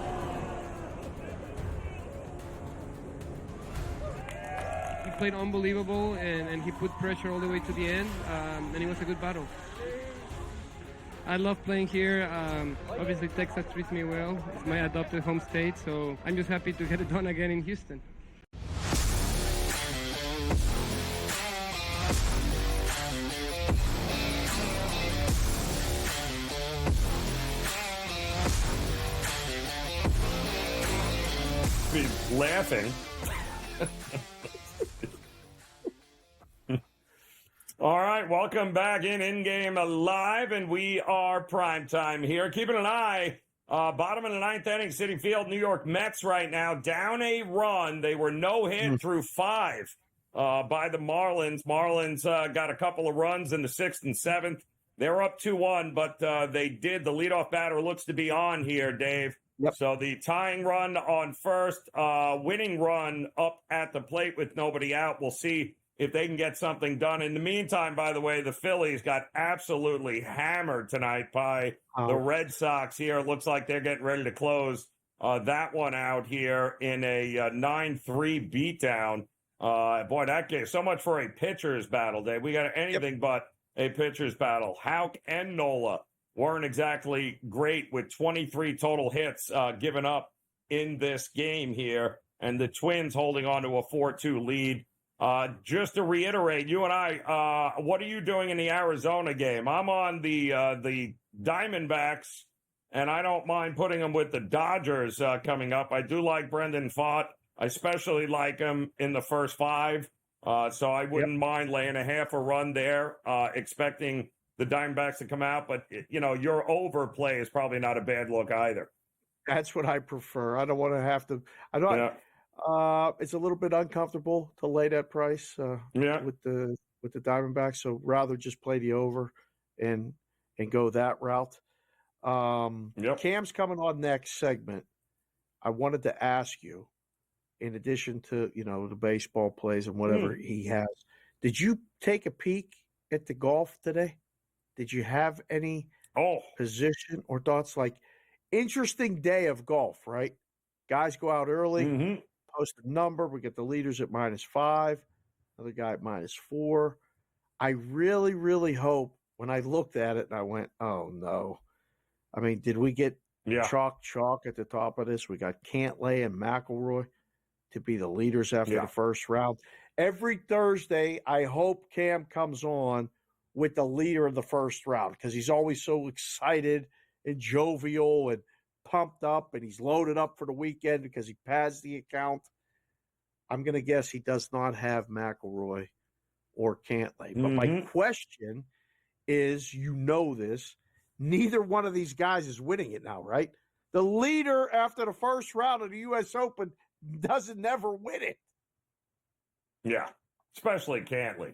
He played unbelievable, and he put pressure all the way to the end, and it was a good battle. I love playing here. Obviously, Texas treats me well. It's my adopted home state, so I'm just happy to get it done again in Houston. Be laughing. All right, welcome back InGame Live, and we are primetime here. Keeping an eye, bottom of the ninth inning, Citi Field, New York Mets right now, down a run. They were no hit through 5 by the Marlins. Marlins got a couple of runs in the 6th and 7th. They're up 2-1, but they did. The leadoff batter looks to be on here, Dave. Yep. So the tying run on first, winning run up at the plate with nobody out. We'll see if they can get something done. In the meantime, by the way, the Phillies got absolutely hammered tonight by the Red Sox here. It looks like they're getting ready to close that one out here in a 9-3 beatdown. Boy, that game, so much for a pitcher's battle, Dave. We got anything but a pitcher's battle. Houck and Nola weren't exactly great with 23 total hits given up in this game here, and the Twins holding on to a 4-2 lead. Just to reiterate, you and I, what are you doing in the Arizona game? I'm on the Diamondbacks, and I don't mind putting them with the Dodgers coming up. I do like Brendan Pfaadt. I especially like him in the first 5, so I wouldn't mind laying a half a run there, expecting the Diamondbacks to come out. But, you know, your overplay is probably not a bad look either. That's what I prefer. I don't want to have to – I don't. Yeah. It's a little bit uncomfortable to lay that price with the Diamondbacks, so rather just play the over and go that route. Cam's coming on next segment. I wanted to ask you, in addition to the baseball plays and whatever he has, did you take a peek at the golf today? Did you have any position or thoughts? Like, interesting day of golf, right? Guys go out early. Post a number. We get the leaders at -5, another guy at -4. I really, really hope when I looked at it and I went, oh no. I mean, did we get chalk at the top of this? We got Cantlay and McIlroy to be the leaders after the first round. Every Thursday, I hope Cam comes on with the leader of the first round because he's always so excited and jovial and pumped up, and he's loaded up for the weekend because he pads the account. I'm going to guess he does not have McIlroy or Cantlay. But my question is, this, neither one of these guys is winning it now, right? The leader after the first round of the U.S. Open doesn't never win it. Yeah, especially Cantlay.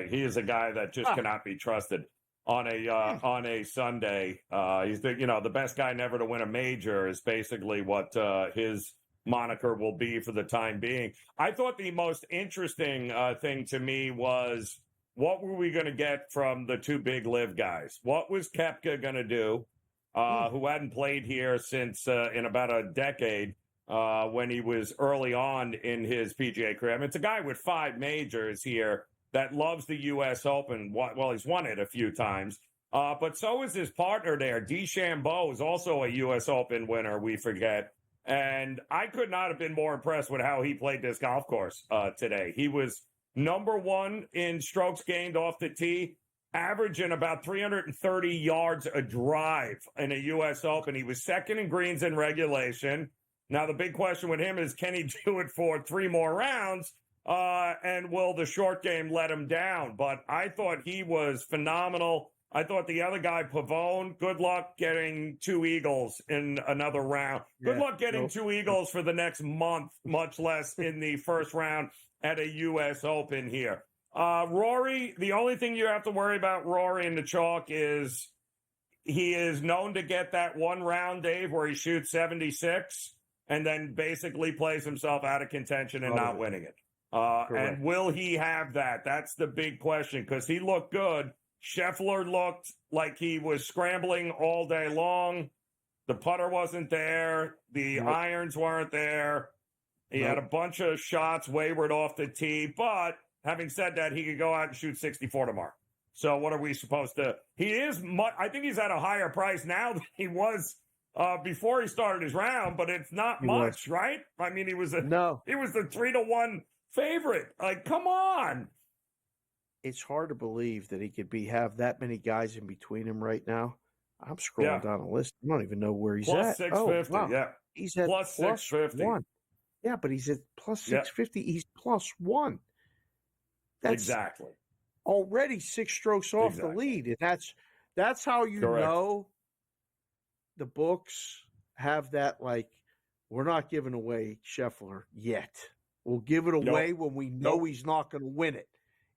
He is a guy that just cannot be trusted. on a Sunday. He's the best guy never to win a major is basically what his moniker will be for the time being. I thought the most interesting thing to me was what were we going to get from the two big live guys? What was Koepka going to do, who hadn't played here since in about a decade when he was early on in his PGA career? I mean, it's a guy with 5 majors here that loves the U.S. Open. Well, he's won it a few times. But so is his partner there. DeChambeau is also a U.S. Open winner, we forget. And I could not have been more impressed with how he played this golf course today. He was number 1 in strokes gained off the tee, averaging about 330 yards a drive in a U.S. Open. He was second in greens in regulation. Now, the big question with him is, can he do it for 3 more rounds? And will the short game let him down? But I thought he was phenomenal. I thought the other guy, Pavone, good luck getting 2 eagles in another round. Good luck getting 2 eagles for the next month, much less in the first round at a U.S. Open here. Rory, the only thing you have to worry about Rory in the chalk is he is known to get that one round, Dave, where he shoots 76 and then basically plays himself out of contention and not winning it. And will he have that? That's the big question, because he looked good. Scheffler looked like he was scrambling all day long. The putter wasn't there. The irons weren't there. He had a bunch of shots wayward off the tee. But having said that, he could go out and shoot 64 tomorrow. So what are we supposed to? He is. I think he's at a higher price now than he was before he started his round. But it's not much, right? I mean, he was the 3-1 favorite. Like, come on. It's hard to believe that he could have that many guys in between him right now. I'm scrolling down the list. I don't even know where he's plus at. 650, wow. He's at plus 650. 1. Yeah, but he's at plus 650. He's plus 1. That's exactly already 6 strokes off the lead. And that's how you know the books have that, like, we're not giving away Scheffler yet. We'll give it away when we know he's not going to win it.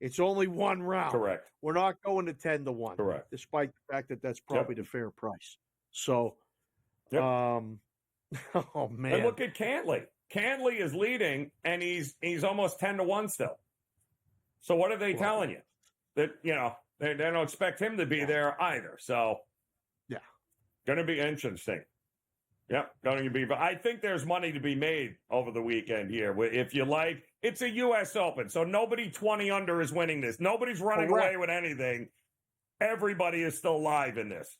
It's only 1 round. Correct. We're not going to 10-1. Correct. Despite the fact that that's probably the fair price. So, oh man. And look at Cantley. Cantley is leading, and he's almost 10-1 still. So what are they telling you? That they don't expect him to be there either. So, going to be interesting. Yep, going to be. But I think there's money to be made over the weekend here. If you like, it's a U.S. Open, so nobody 20 under is winning this. Nobody's running away with anything. Everybody is still live in this.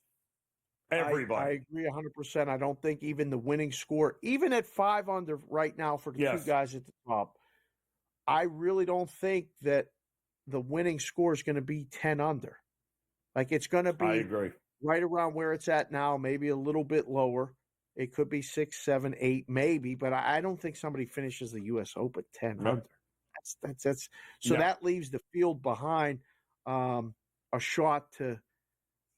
Everybody. I agree 100%. I don't think even the winning score, even at 5 under right now for the 2 guys at the top, I really don't think that the winning score is going to be 10 under. Like, it's going to be right around where it's at now, maybe a little bit lower. It could be 6, 7, 8, maybe, but I don't think somebody finishes the U.S. Open 10 under. That's so that leaves the field behind a shot to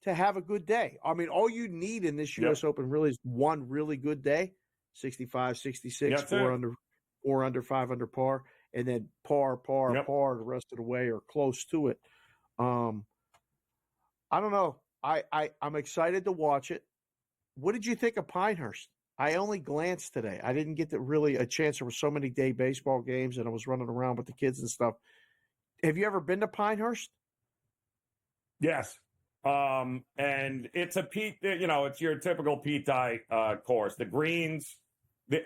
have a good day. I mean, all you need in this U.S. Open really is one really good day, 65, 66, 4 under, 5 under par, and then par the rest of the way or close to it. I don't know. I'm excited to watch it. What did you think of Pinehurst? I only glanced today. I didn't get a chance. There were so many day baseball games, and I was running around with the kids and stuff. Have you ever been to Pinehurst? Yes. And it's a it's your typical P-tie course. The greens,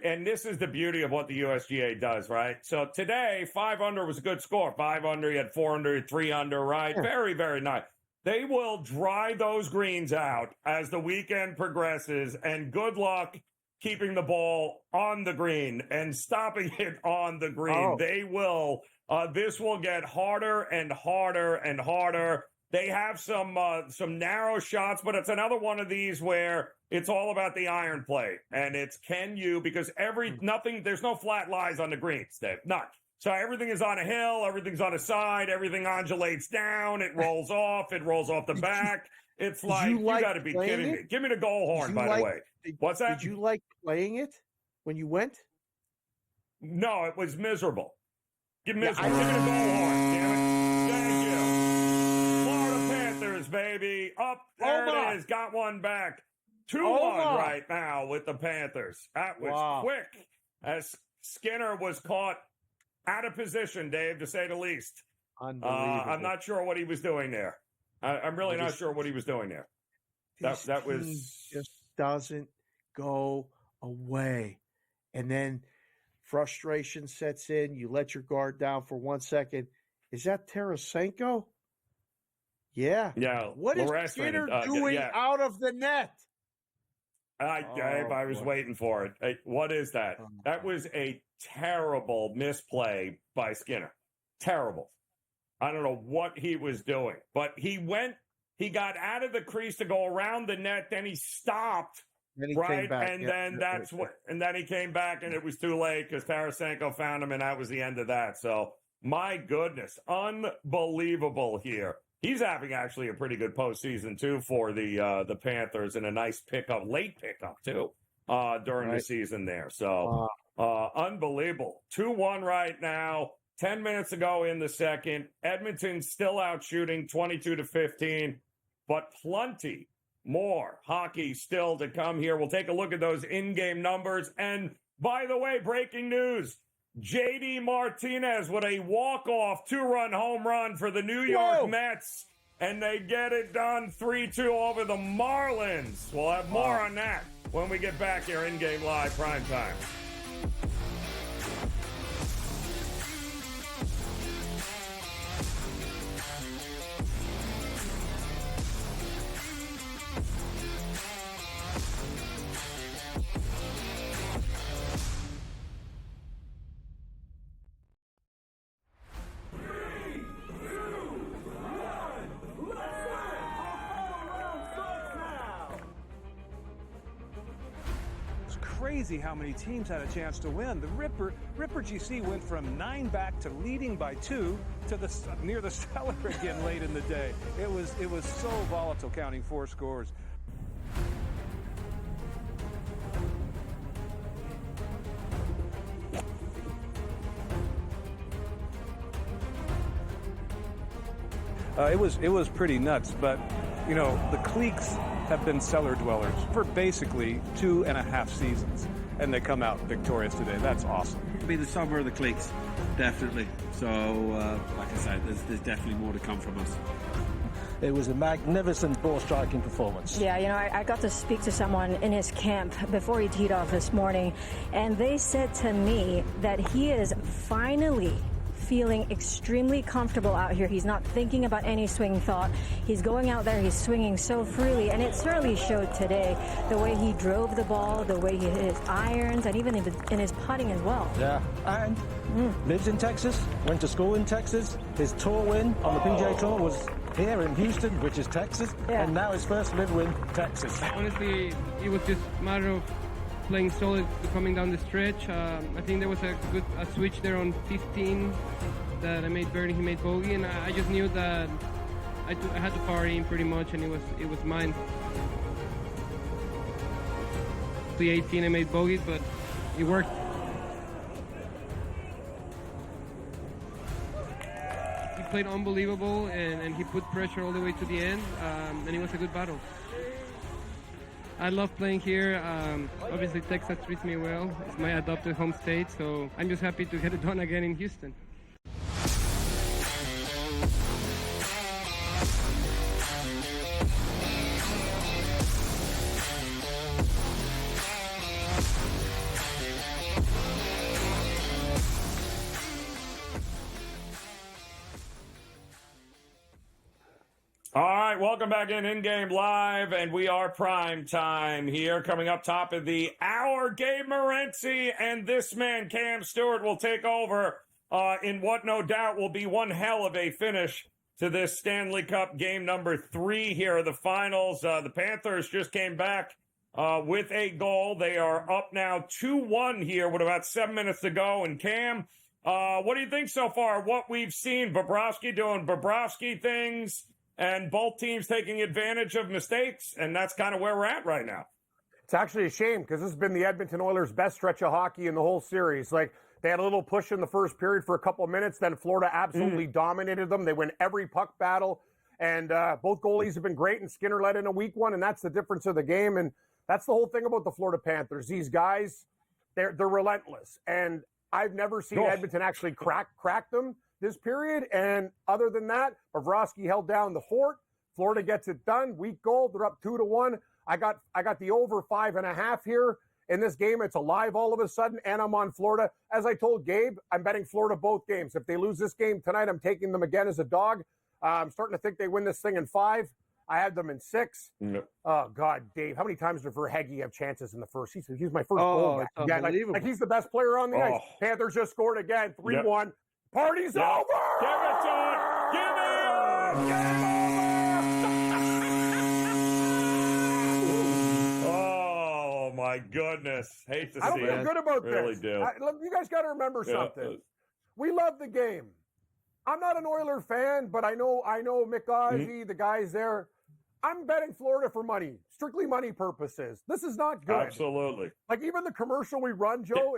and this is the beauty of what the USGA does, right? So today, 5 under was a good score. 5 under, you had 4 under, 3 under, right? Yeah. Very, very nice. They will dry those greens out as the weekend progresses, and good luck keeping the ball on the green and stopping it on the green. They will. This will get harder and harder and harder. They have some narrow shots, but it's another one of these where it's all about the iron play, and it's because there's no flat lies on the greens, Dave. None. So everything is on a hill, everything's on a side, everything undulates down, it rolls off the back. It's like, you got to be kidding me. Give me the goal horn, by the way. What's that? Did you like playing it when you went? No, it was miserable. Give me the goal horn, damn it. Thank you. Florida Panthers, baby. up. There it is. Got one back. 2-1 right now with the Panthers. That was quick as Skinner was caught out of position, Dave, to say the least. Unbelievable. I'm not sure what he was doing there. I'm really not sure what he was doing there. That was just doesn't go away. And then frustration sets in. You let your guard down for 1 second. Is that Tarasenko? Yeah. Yeah. What is Skinner doing out of the net? Dave, I was waiting for it. Hey, what is that? That was a terrible misplay by Skinner. Terrible. I don't know what he was doing, but he got out of the crease to go around the net, then he stopped. Then he right, came back. and then and then he came back, and it was too late because Tarasenko found him, and that was the end of that. So, my goodness, unbelievable here. He's having actually a pretty good postseason too for the Panthers, and a nice late pickup too, during the season there. So, unbelievable. 2-1 right now. 10 minutes ago in the second. Edmonton still out shooting 22-15, but plenty more hockey still to come here. We'll take a look at those in-game numbers. And by the way, breaking news, J.D. Martinez with a walk-off 2-run home run for the New York Mets. And they get it done 3-2 over the Marlins. We'll have more on that when we get back here in-game live prime time. Crazy how many teams had a chance to win. The Ripper GC went from 9 back to leading by 2 to near the cellar again late in the day. It was so volatile, counting 4 scores. It was pretty nuts, but you know, the cliques have been cellar dwellers for basically 2.5 seasons, and they come out victorious today. That's awesome. It'll be the summer of the cliques, definitely. So, like I said, there's definitely more to come from us. It was a magnificent ball striking performance. Yeah, you know, I got to speak to someone in his camp before he teed off this morning, and they said to me that he is finally feeling extremely comfortable out here. He's not thinking about any swing thought. He's going out there, he's swinging so freely, and it certainly showed today. The way he drove the ball, the way he hit his irons, and even in his putting as well. Yeah, and lives in Texas, went to school in Texas. His tour win on the PGA Tour was here in Houston, which is Texas, and now his first live win, Texas. Honestly, it was just a matter of playing solid coming down the stretch. I think there was a switch there on 15 that I made birdie, he made bogey, and I just knew that I had the par in pretty much, and it was mine. The 18 I made bogey, but it worked. He played unbelievable, and he put pressure all the way to the end, and it was a good battle. I love playing here. Obviously, Texas treats me well. It's my adopted home state, so I'm just happy to get it done again in Houston. All right, welcome back in-game live, and we are prime time here. Coming up top of the hour, Gabe Morency and this man, Cam Stewart, will take over in what no doubt will be one hell of a finish to this Stanley Cup game number 3 here of the finals. The Panthers just came back with a goal. They are up now 2-1 here with about 7 minutes to go. And Cam, what do you think so far? What we've seen, Bobrovsky doing Bobrovsky things, and both teams taking advantage of mistakes, and that's kind of where we're at right now. It's actually a shame because this has been the Edmonton Oilers' best stretch of hockey in the whole series. Like, they had a little push in the first period for a couple of minutes, then Florida absolutely dominated them. They win every puck battle. And both goalies have been great, and Skinner let in a weak one, and that's the difference of the game. And that's the whole thing about the Florida Panthers. These guys, they're relentless. And I've never seen Edmonton actually crack them this period. And other than that, Bobrovsky held down the fort. Florida gets it done. Weak goal. They're up 2-1. I got the over 5.5 here in this game. It's alive all of a sudden, and I'm on Florida. As I told Gabe, I'm betting Florida both games. If they lose this game tonight, I'm taking them again as a dog. I'm starting to think they win this thing in 5. I had them in 6. No. Oh, God, Dave, how many times did Verhege have chances in the first? He's my first goal guy. Yeah, like he's the best player on the ice. Panthers just scored again, 3-1. Party's over! Give it to it! Give it! Game Oh, my goodness. Hate to see it. I don't feel good about really this. do. Look, you guys got to remember something. We love the game. I'm not an Oiler fan, but I know Mick Ozzie, the guys there. I'm betting Florida for money, strictly money purposes. This is not good. Absolutely. Like even the commercial we run, Joe,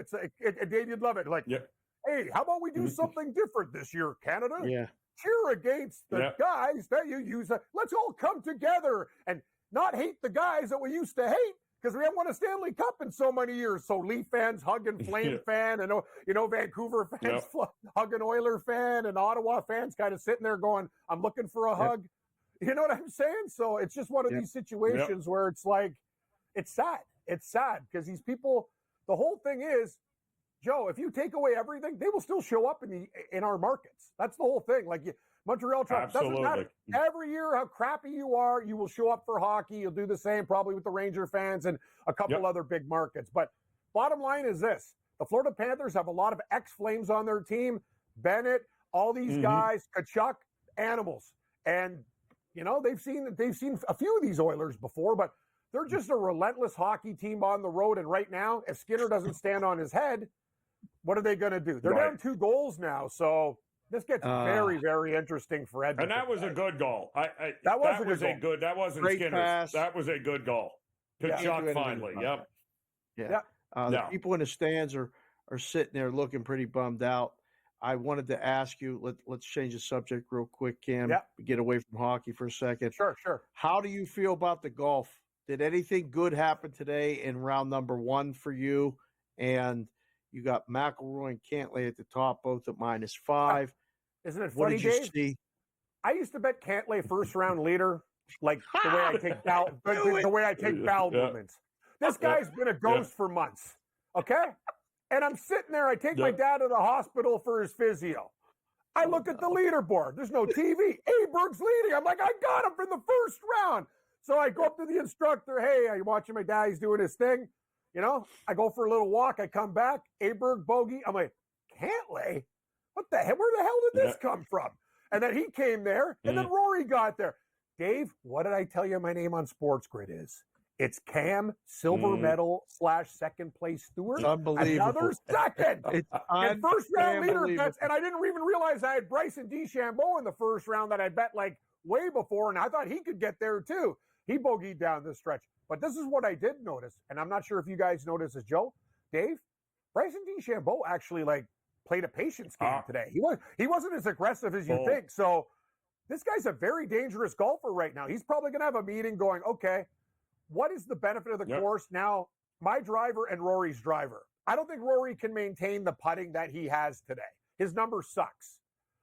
Dave, you'd love it. Like, hey, how about we do something different this year, Canada? Yeah. Cheer against the guys that you use. Let's all come together and not hate the guys that we used to hate, because we haven't won a Stanley Cup in so many years. So Leaf fans hugging Flame fan, and Vancouver fans hugging Oiler fan, and Ottawa fans kind of sitting there going, I'm looking for a hug. You know what I'm saying? So it's just one of these situations where it's like, it's sad. It's sad because these people, the whole thing is, Joe, if you take away everything, they will still show up in our markets. That's the whole thing. Like Montreal, doesn't matter. Every year, how crappy you are, you will show up for hockey. You'll do the same probably with the Ranger fans and a couple other big markets. But bottom line is this. The Florida Panthers have a lot of ex-Flames on their team. Bennett, all these guys, Kachuk, animals. And, they've seen a few of these Oilers before, but they're just a relentless hockey team on the road. And right now, if Skinner doesn't stand on his head, what are they going to do? They're down 2 goals now, so this gets very, very interesting for Edmonton. And that was a good goal. That was a good. That wasn't Great Skinner's. pass. That was a good goal. Kachuk finally. Yep. Yeah. The people in the stands are sitting there looking pretty bummed out. I wanted to ask you, let's change the subject real quick, Cam. Get away from hockey for a second. Sure. How do you feel about the golf? Did anything good happen today in round number 1 for you? And you got McIlroy and Cantlay at the top, both at -5. Isn't it funny, what did you Dave? see? I used to bet Cantlay first round leader, like the way I take bowel movements. This guy's been a ghost for months. Okay? And I'm sitting there, I take my dad to the hospital for his physio. I look at the leaderboard. There's no TV. Aberg's leading. I'm like, I got him for the first round. So I go up to the instructor. Hey, are you watching my dad? He's doing his thing. I go for a little walk. I come back. Aberg, bogey. I'm like, Cantlay? What the hell? Where the hell did this come from? And then he came there, and then Rory got there. Dave, what did I tell you my name on SportsGrid is? It's Cam, silver medal / second place Stewart. Unbelievable. Another second. It's and first round leader bets. And I didn't even realize I had Bryson DeChambeau in the first round that I bet like way before, and I thought he could get there too. He bogeyed down this stretch. But this is what I did notice, and I'm not sure if you guys noticed this, Joe, Dave. Bryson DeChambeau actually played a patience game today. He wasn't as aggressive as you think. So this guy's a very dangerous golfer right now. He's probably going to have a meeting going, okay, what is the benefit of the course now? My driver and Rory's driver. I don't think Rory can maintain the putting that he has today. His number sucks.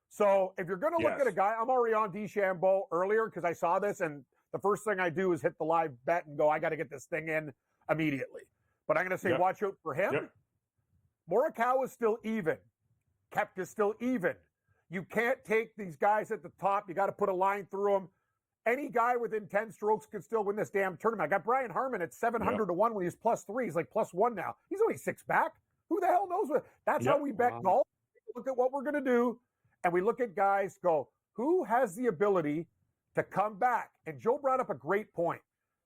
So if you're going to look at a guy, I'm already on DeChambeau earlier because I saw this, and the first thing I do is hit the live bet and go, I got to get this thing in immediately. But I'm going to say, watch out for him. Morikawa is still even. Koepka is still even. You can't take these guys at the top. You got to put a line through them. Any guy within 10 strokes can still win this damn tournament. I got Brian Harmon at 700 to 1 when he's +3. He's like +1 now. He's only 6 back. Who the hell knows what? That's how we bet golf. Look at what we're going to do. And we look at guys, go, who has the ability to come back? And Joe brought up a great point.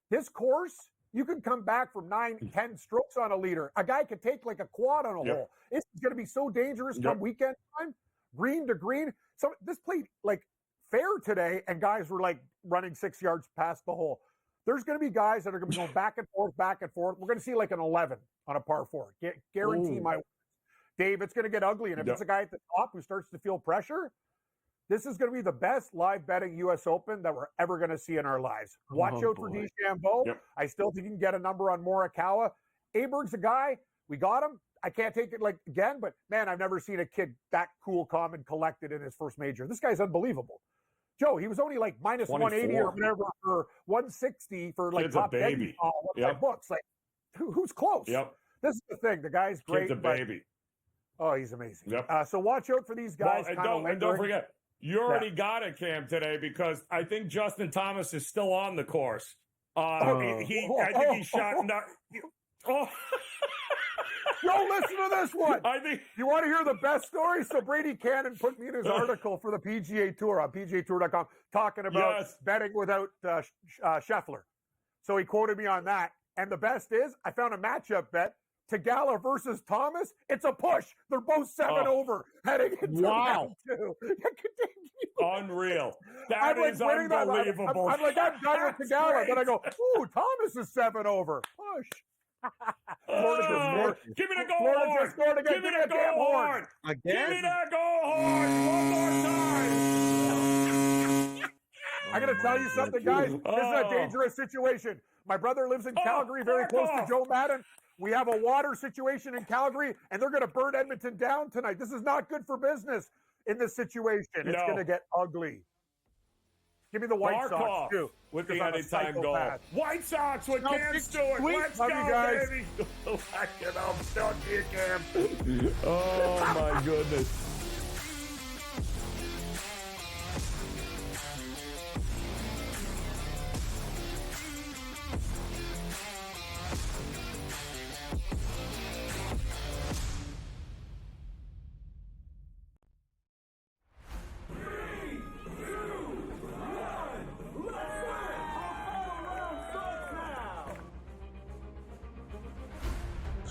This course, you can come back from 9, 10 strokes on a leader. A guy could take like a quad on a hole. It's going to be so dangerous come weekend time, green to green. So this played like fair today, and guys were like running 6 yards past the hole. There's going to be guys that are going to be going back and forth, back and forth. We're going to see like an 11 on a par 4. Guarantee my words. Dave, it's going to get ugly. And if it's a guy at the top who starts to feel pressure, This is going to be the best live betting U.S. Open that we're ever going to see in our lives. Watch out for DeChambeau. Yep. I still think you can get a number on Morikawa. Aberg's a guy. We got him. I can't take it again, but man, I've never seen a kid that cool, calm, and collected in his first major. This guy's unbelievable. Joe, he was only like minus 180 or whatever for 160 for like Kid's top a baby. books. Like, who's close? Yep. This is the thing. The guy's great. Kid's a baby. Oh, he's amazing. Yep. So watch out for these guys. Well, and don't forget, you already got a Cam today because I think Justin Thomas is still on the course. I think he shot. Joe, listen to this one. I think you want to hear the best story. So Brady Cannon put me in his article for the PGA Tour on PGAtour.com talking about betting without Scheffler. So he quoted me on that. And the best is, I found a matchup bet. Tagala versus Thomas. It's a push. They're both 7 over heading into round 2. Unreal. That is unbelievable. I'm done with Tagala. Then I go, ooh, Thomas is 7 over. Push. Give me the goal horn. Give me the goal horn. Give me that goal horn. One more time. I got to tell you something, guys. This is a dangerous situation. My brother lives in Calgary, very close to Joe Madden. We have a water situation in Calgary, and they're going to burn Edmonton down tonight. This is not good for business in this situation. It's going to get ugly. Give me the White Sox, too. With the anytime goal. White Sox with Cam Stewart. Let's Love go, you guys. baby. I'm stuck here, Cam. Oh, my goodness.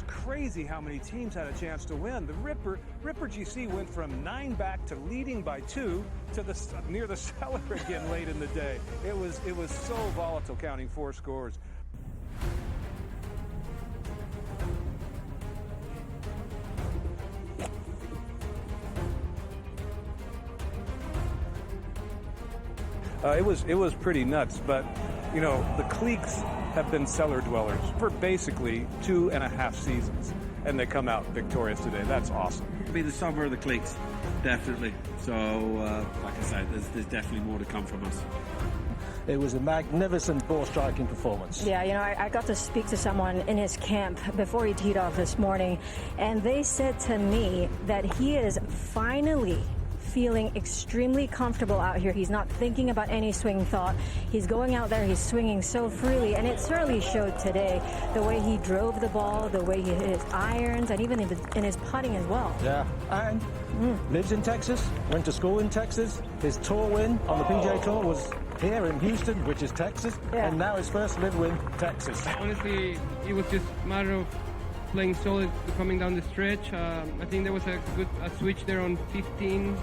Crazy how many teams had a chance to win. The Ripper GC went from 9 back to leading by 2 to near the cellar again late in the day. It was so volatile, counting 4 scores. It was pretty nuts, but you know, the cliques have been cellar dwellers for basically 2.5 seasons, and they come out victorious today. That's awesome. Be the summer of the cliques, definitely. So, like I said, there's definitely more to come from us. It was a magnificent ball striking performance. Yeah, you know, I got to speak to someone in his camp before he teed off this morning, and they said to me that he is finally feeling extremely comfortable out here. He's not thinking about any swing thought. He's going out there, he's swinging so freely, and it certainly showed today. The way he drove the ball, the way he hit his irons, and even in his putting as well. Yeah, and lives in Texas, went to school in Texas. His tour win on the PGA Tour was here in Houston, which is Texas, and now his first live win, Texas. Honestly, it was just a matter of playing solid coming down the stretch. I think there was a good switch there on 15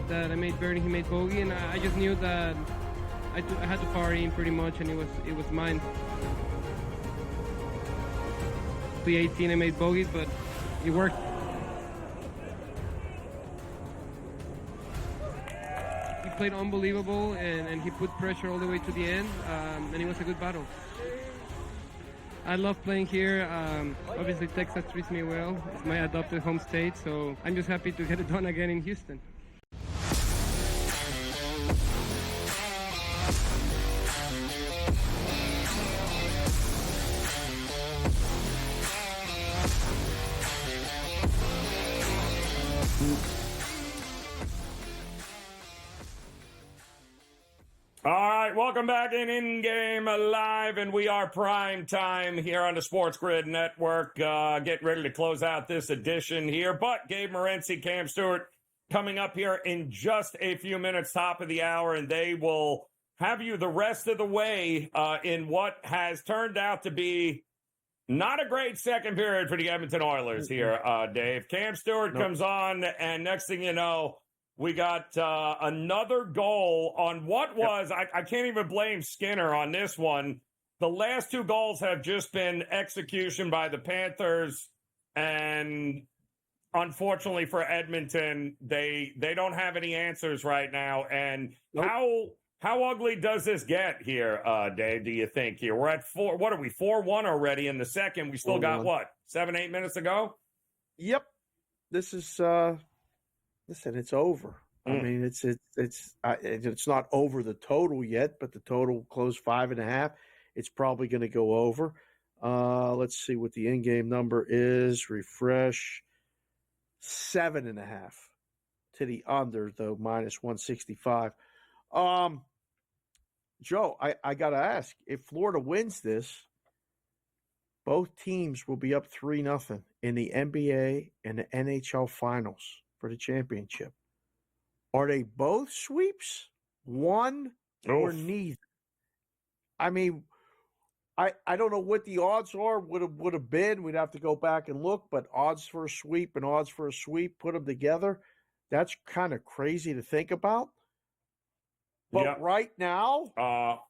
that I made birdie, he made bogey, and I just knew that I had to par in pretty much, and it was mine. The 18 I made bogeys, but it worked. He played unbelievable, and he put pressure all the way to the end, and it was a good battle. I love playing here. Obviously, Texas treats me well. It's my adopted home state, so I'm just happy to get it done again in Houston. All right, welcome back in Game Live, and we are prime time here on the SportsGrid Network. Getting ready to close out this edition here, but Gabe Morency, Cam Stewart coming up here in just a few minutes, top of the hour, and they will have you the rest of the way in what has turned out to be not a great second period for the Edmonton Oilers here, Dave. Cam Stewart comes on, and next thing you know, we got another goal on what was, I can't even blame Skinner on this one. The last 2 goals have just been execution by the Panthers, and unfortunately for Edmonton, they don't have any answers right now. And how ugly does this get here, Dave, do you think here? We're at 4-1 already in the second. We still got, 7-8 minutes to go? Yep. This is, listen, it's over. I mean, it's not over the total yet, but the total closed 5.5. It's probably going to go over. Let's see what the in-game number is. Refresh. 7.5 to the under, though, minus 165. Joe, I got to ask, if Florida wins this, both teams will be up 3-0 in the NBA and the NHL finals for the championship. Are they both sweeps? One or neither? I mean, I don't know what the odds are, would have been. We'd have to go back and look, but odds for a sweep and odds for a sweep, put them together. That's kind of crazy to think about. But right now,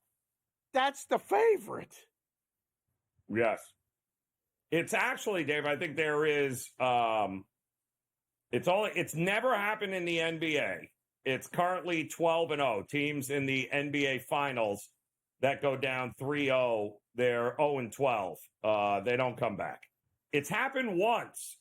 that's the favorite. Yes. It's actually, Dave, I think there is it's never happened in the NBA. It's currently 12-0. Teams in the NBA finals that go down 3-0, they're 0-12. They don't come back. It's happened once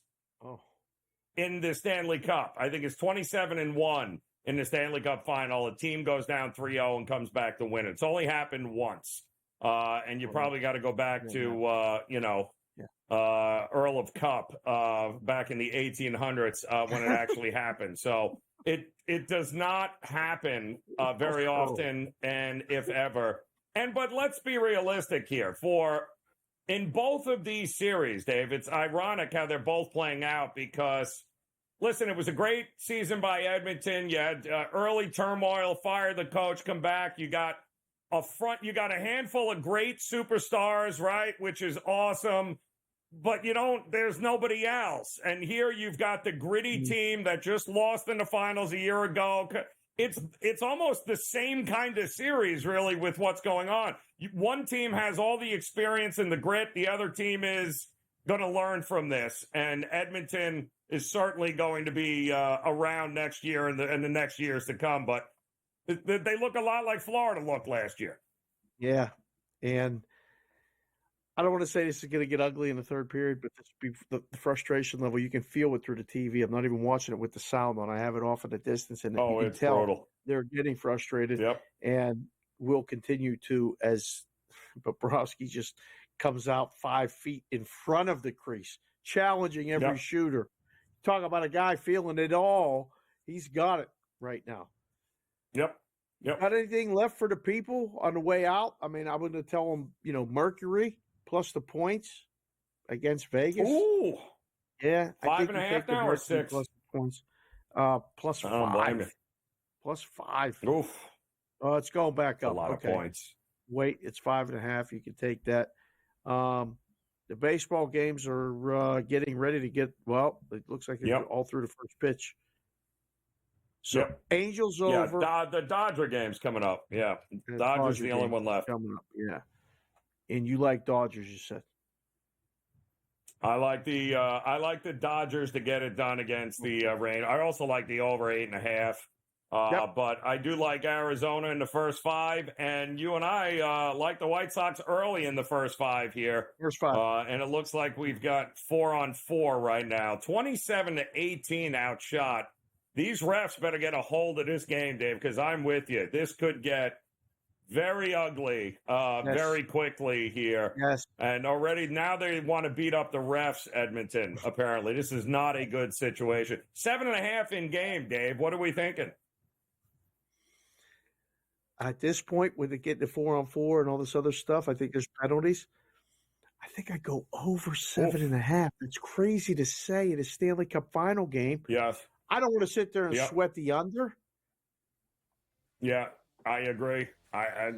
in the Stanley Cup. I think it's 27-1 in the Stanley Cup final. A team goes down 3-0 and comes back to win it. It's only happened once. And you probably got to go back to, Earl of Cup back in the 1800s when it actually happened. So it does not happen very often, and if ever. But let's be realistic here. In both of these series, Dave, it's ironic how they're both playing out because, listen, it was a great season by Edmonton. You had early turmoil, fire the coach, come back. You got a handful of great superstars, right, which is awesome. But there's nobody else. And here you've got the gritty team that just lost in the finals a year ago. It's almost the same kind of series, really, with what's going on. One team has all the experience and the grit. The other team is going to learn from this. And Edmonton is certainly going to be around next year and the next years to come. But they look a lot like Florida looked last year. Yeah. And I don't want to say this is going to get ugly in the third period, but the frustration level, you can feel it through the TV. I'm not even watching it with the sound on. I have it off at a distance, and you can tell brutal. They're getting frustrated. Yep. And will continue to as Bobrovsky just comes out 5 feet in front of the crease, challenging every shooter. Talk about a guy feeling it all. He's got it right now. Yep. Got anything left for the people on the way out? I mean, I would tell them, Mercury plus the points against Vegas. Ooh. Yeah. 5.5 now or 6? Plus the points. Plus 5. Plus 5. Oof. Oh, it's going back up. A lot of points. Wait, it's 5.5. You can take that. The baseball games are getting ready to get, it looks like they're all through the first pitch. So Angels over. Yeah, the Dodger game's coming up. Yeah, Dodgers the only one left. Coming up. Yeah, and you like Dodgers, you said. I like the Dodgers to get it done against the Rain. I also like the over 8.5. But I do like Arizona in the first 5, and you and I like the White Sox early in the first 5 here. First 5. And it looks like we've got 4-on-4 right now. 27-18 outshot. These refs better get a hold of this game, Dave, because I'm with you. This could get very ugly very quickly here. Yes. And already now they want to beat up the refs, Edmonton, apparently. This is not a good situation. 7.5 in game, Dave. What are we thinking? At this point, with it getting to 4-on-4 and all this other stuff, I think there's penalties. I think I go over 7.5. It's crazy to say in a Stanley Cup final game. Yes. I don't want to sit there and sweat the under. Yeah, I agree. I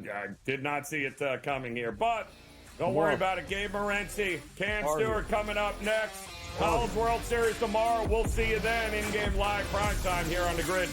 did not see it coming here, but don't worry about it. Gabe Morency, Cam Stewart coming up next. College World Series tomorrow. We'll see you then. In-game live primetime here on the Grid.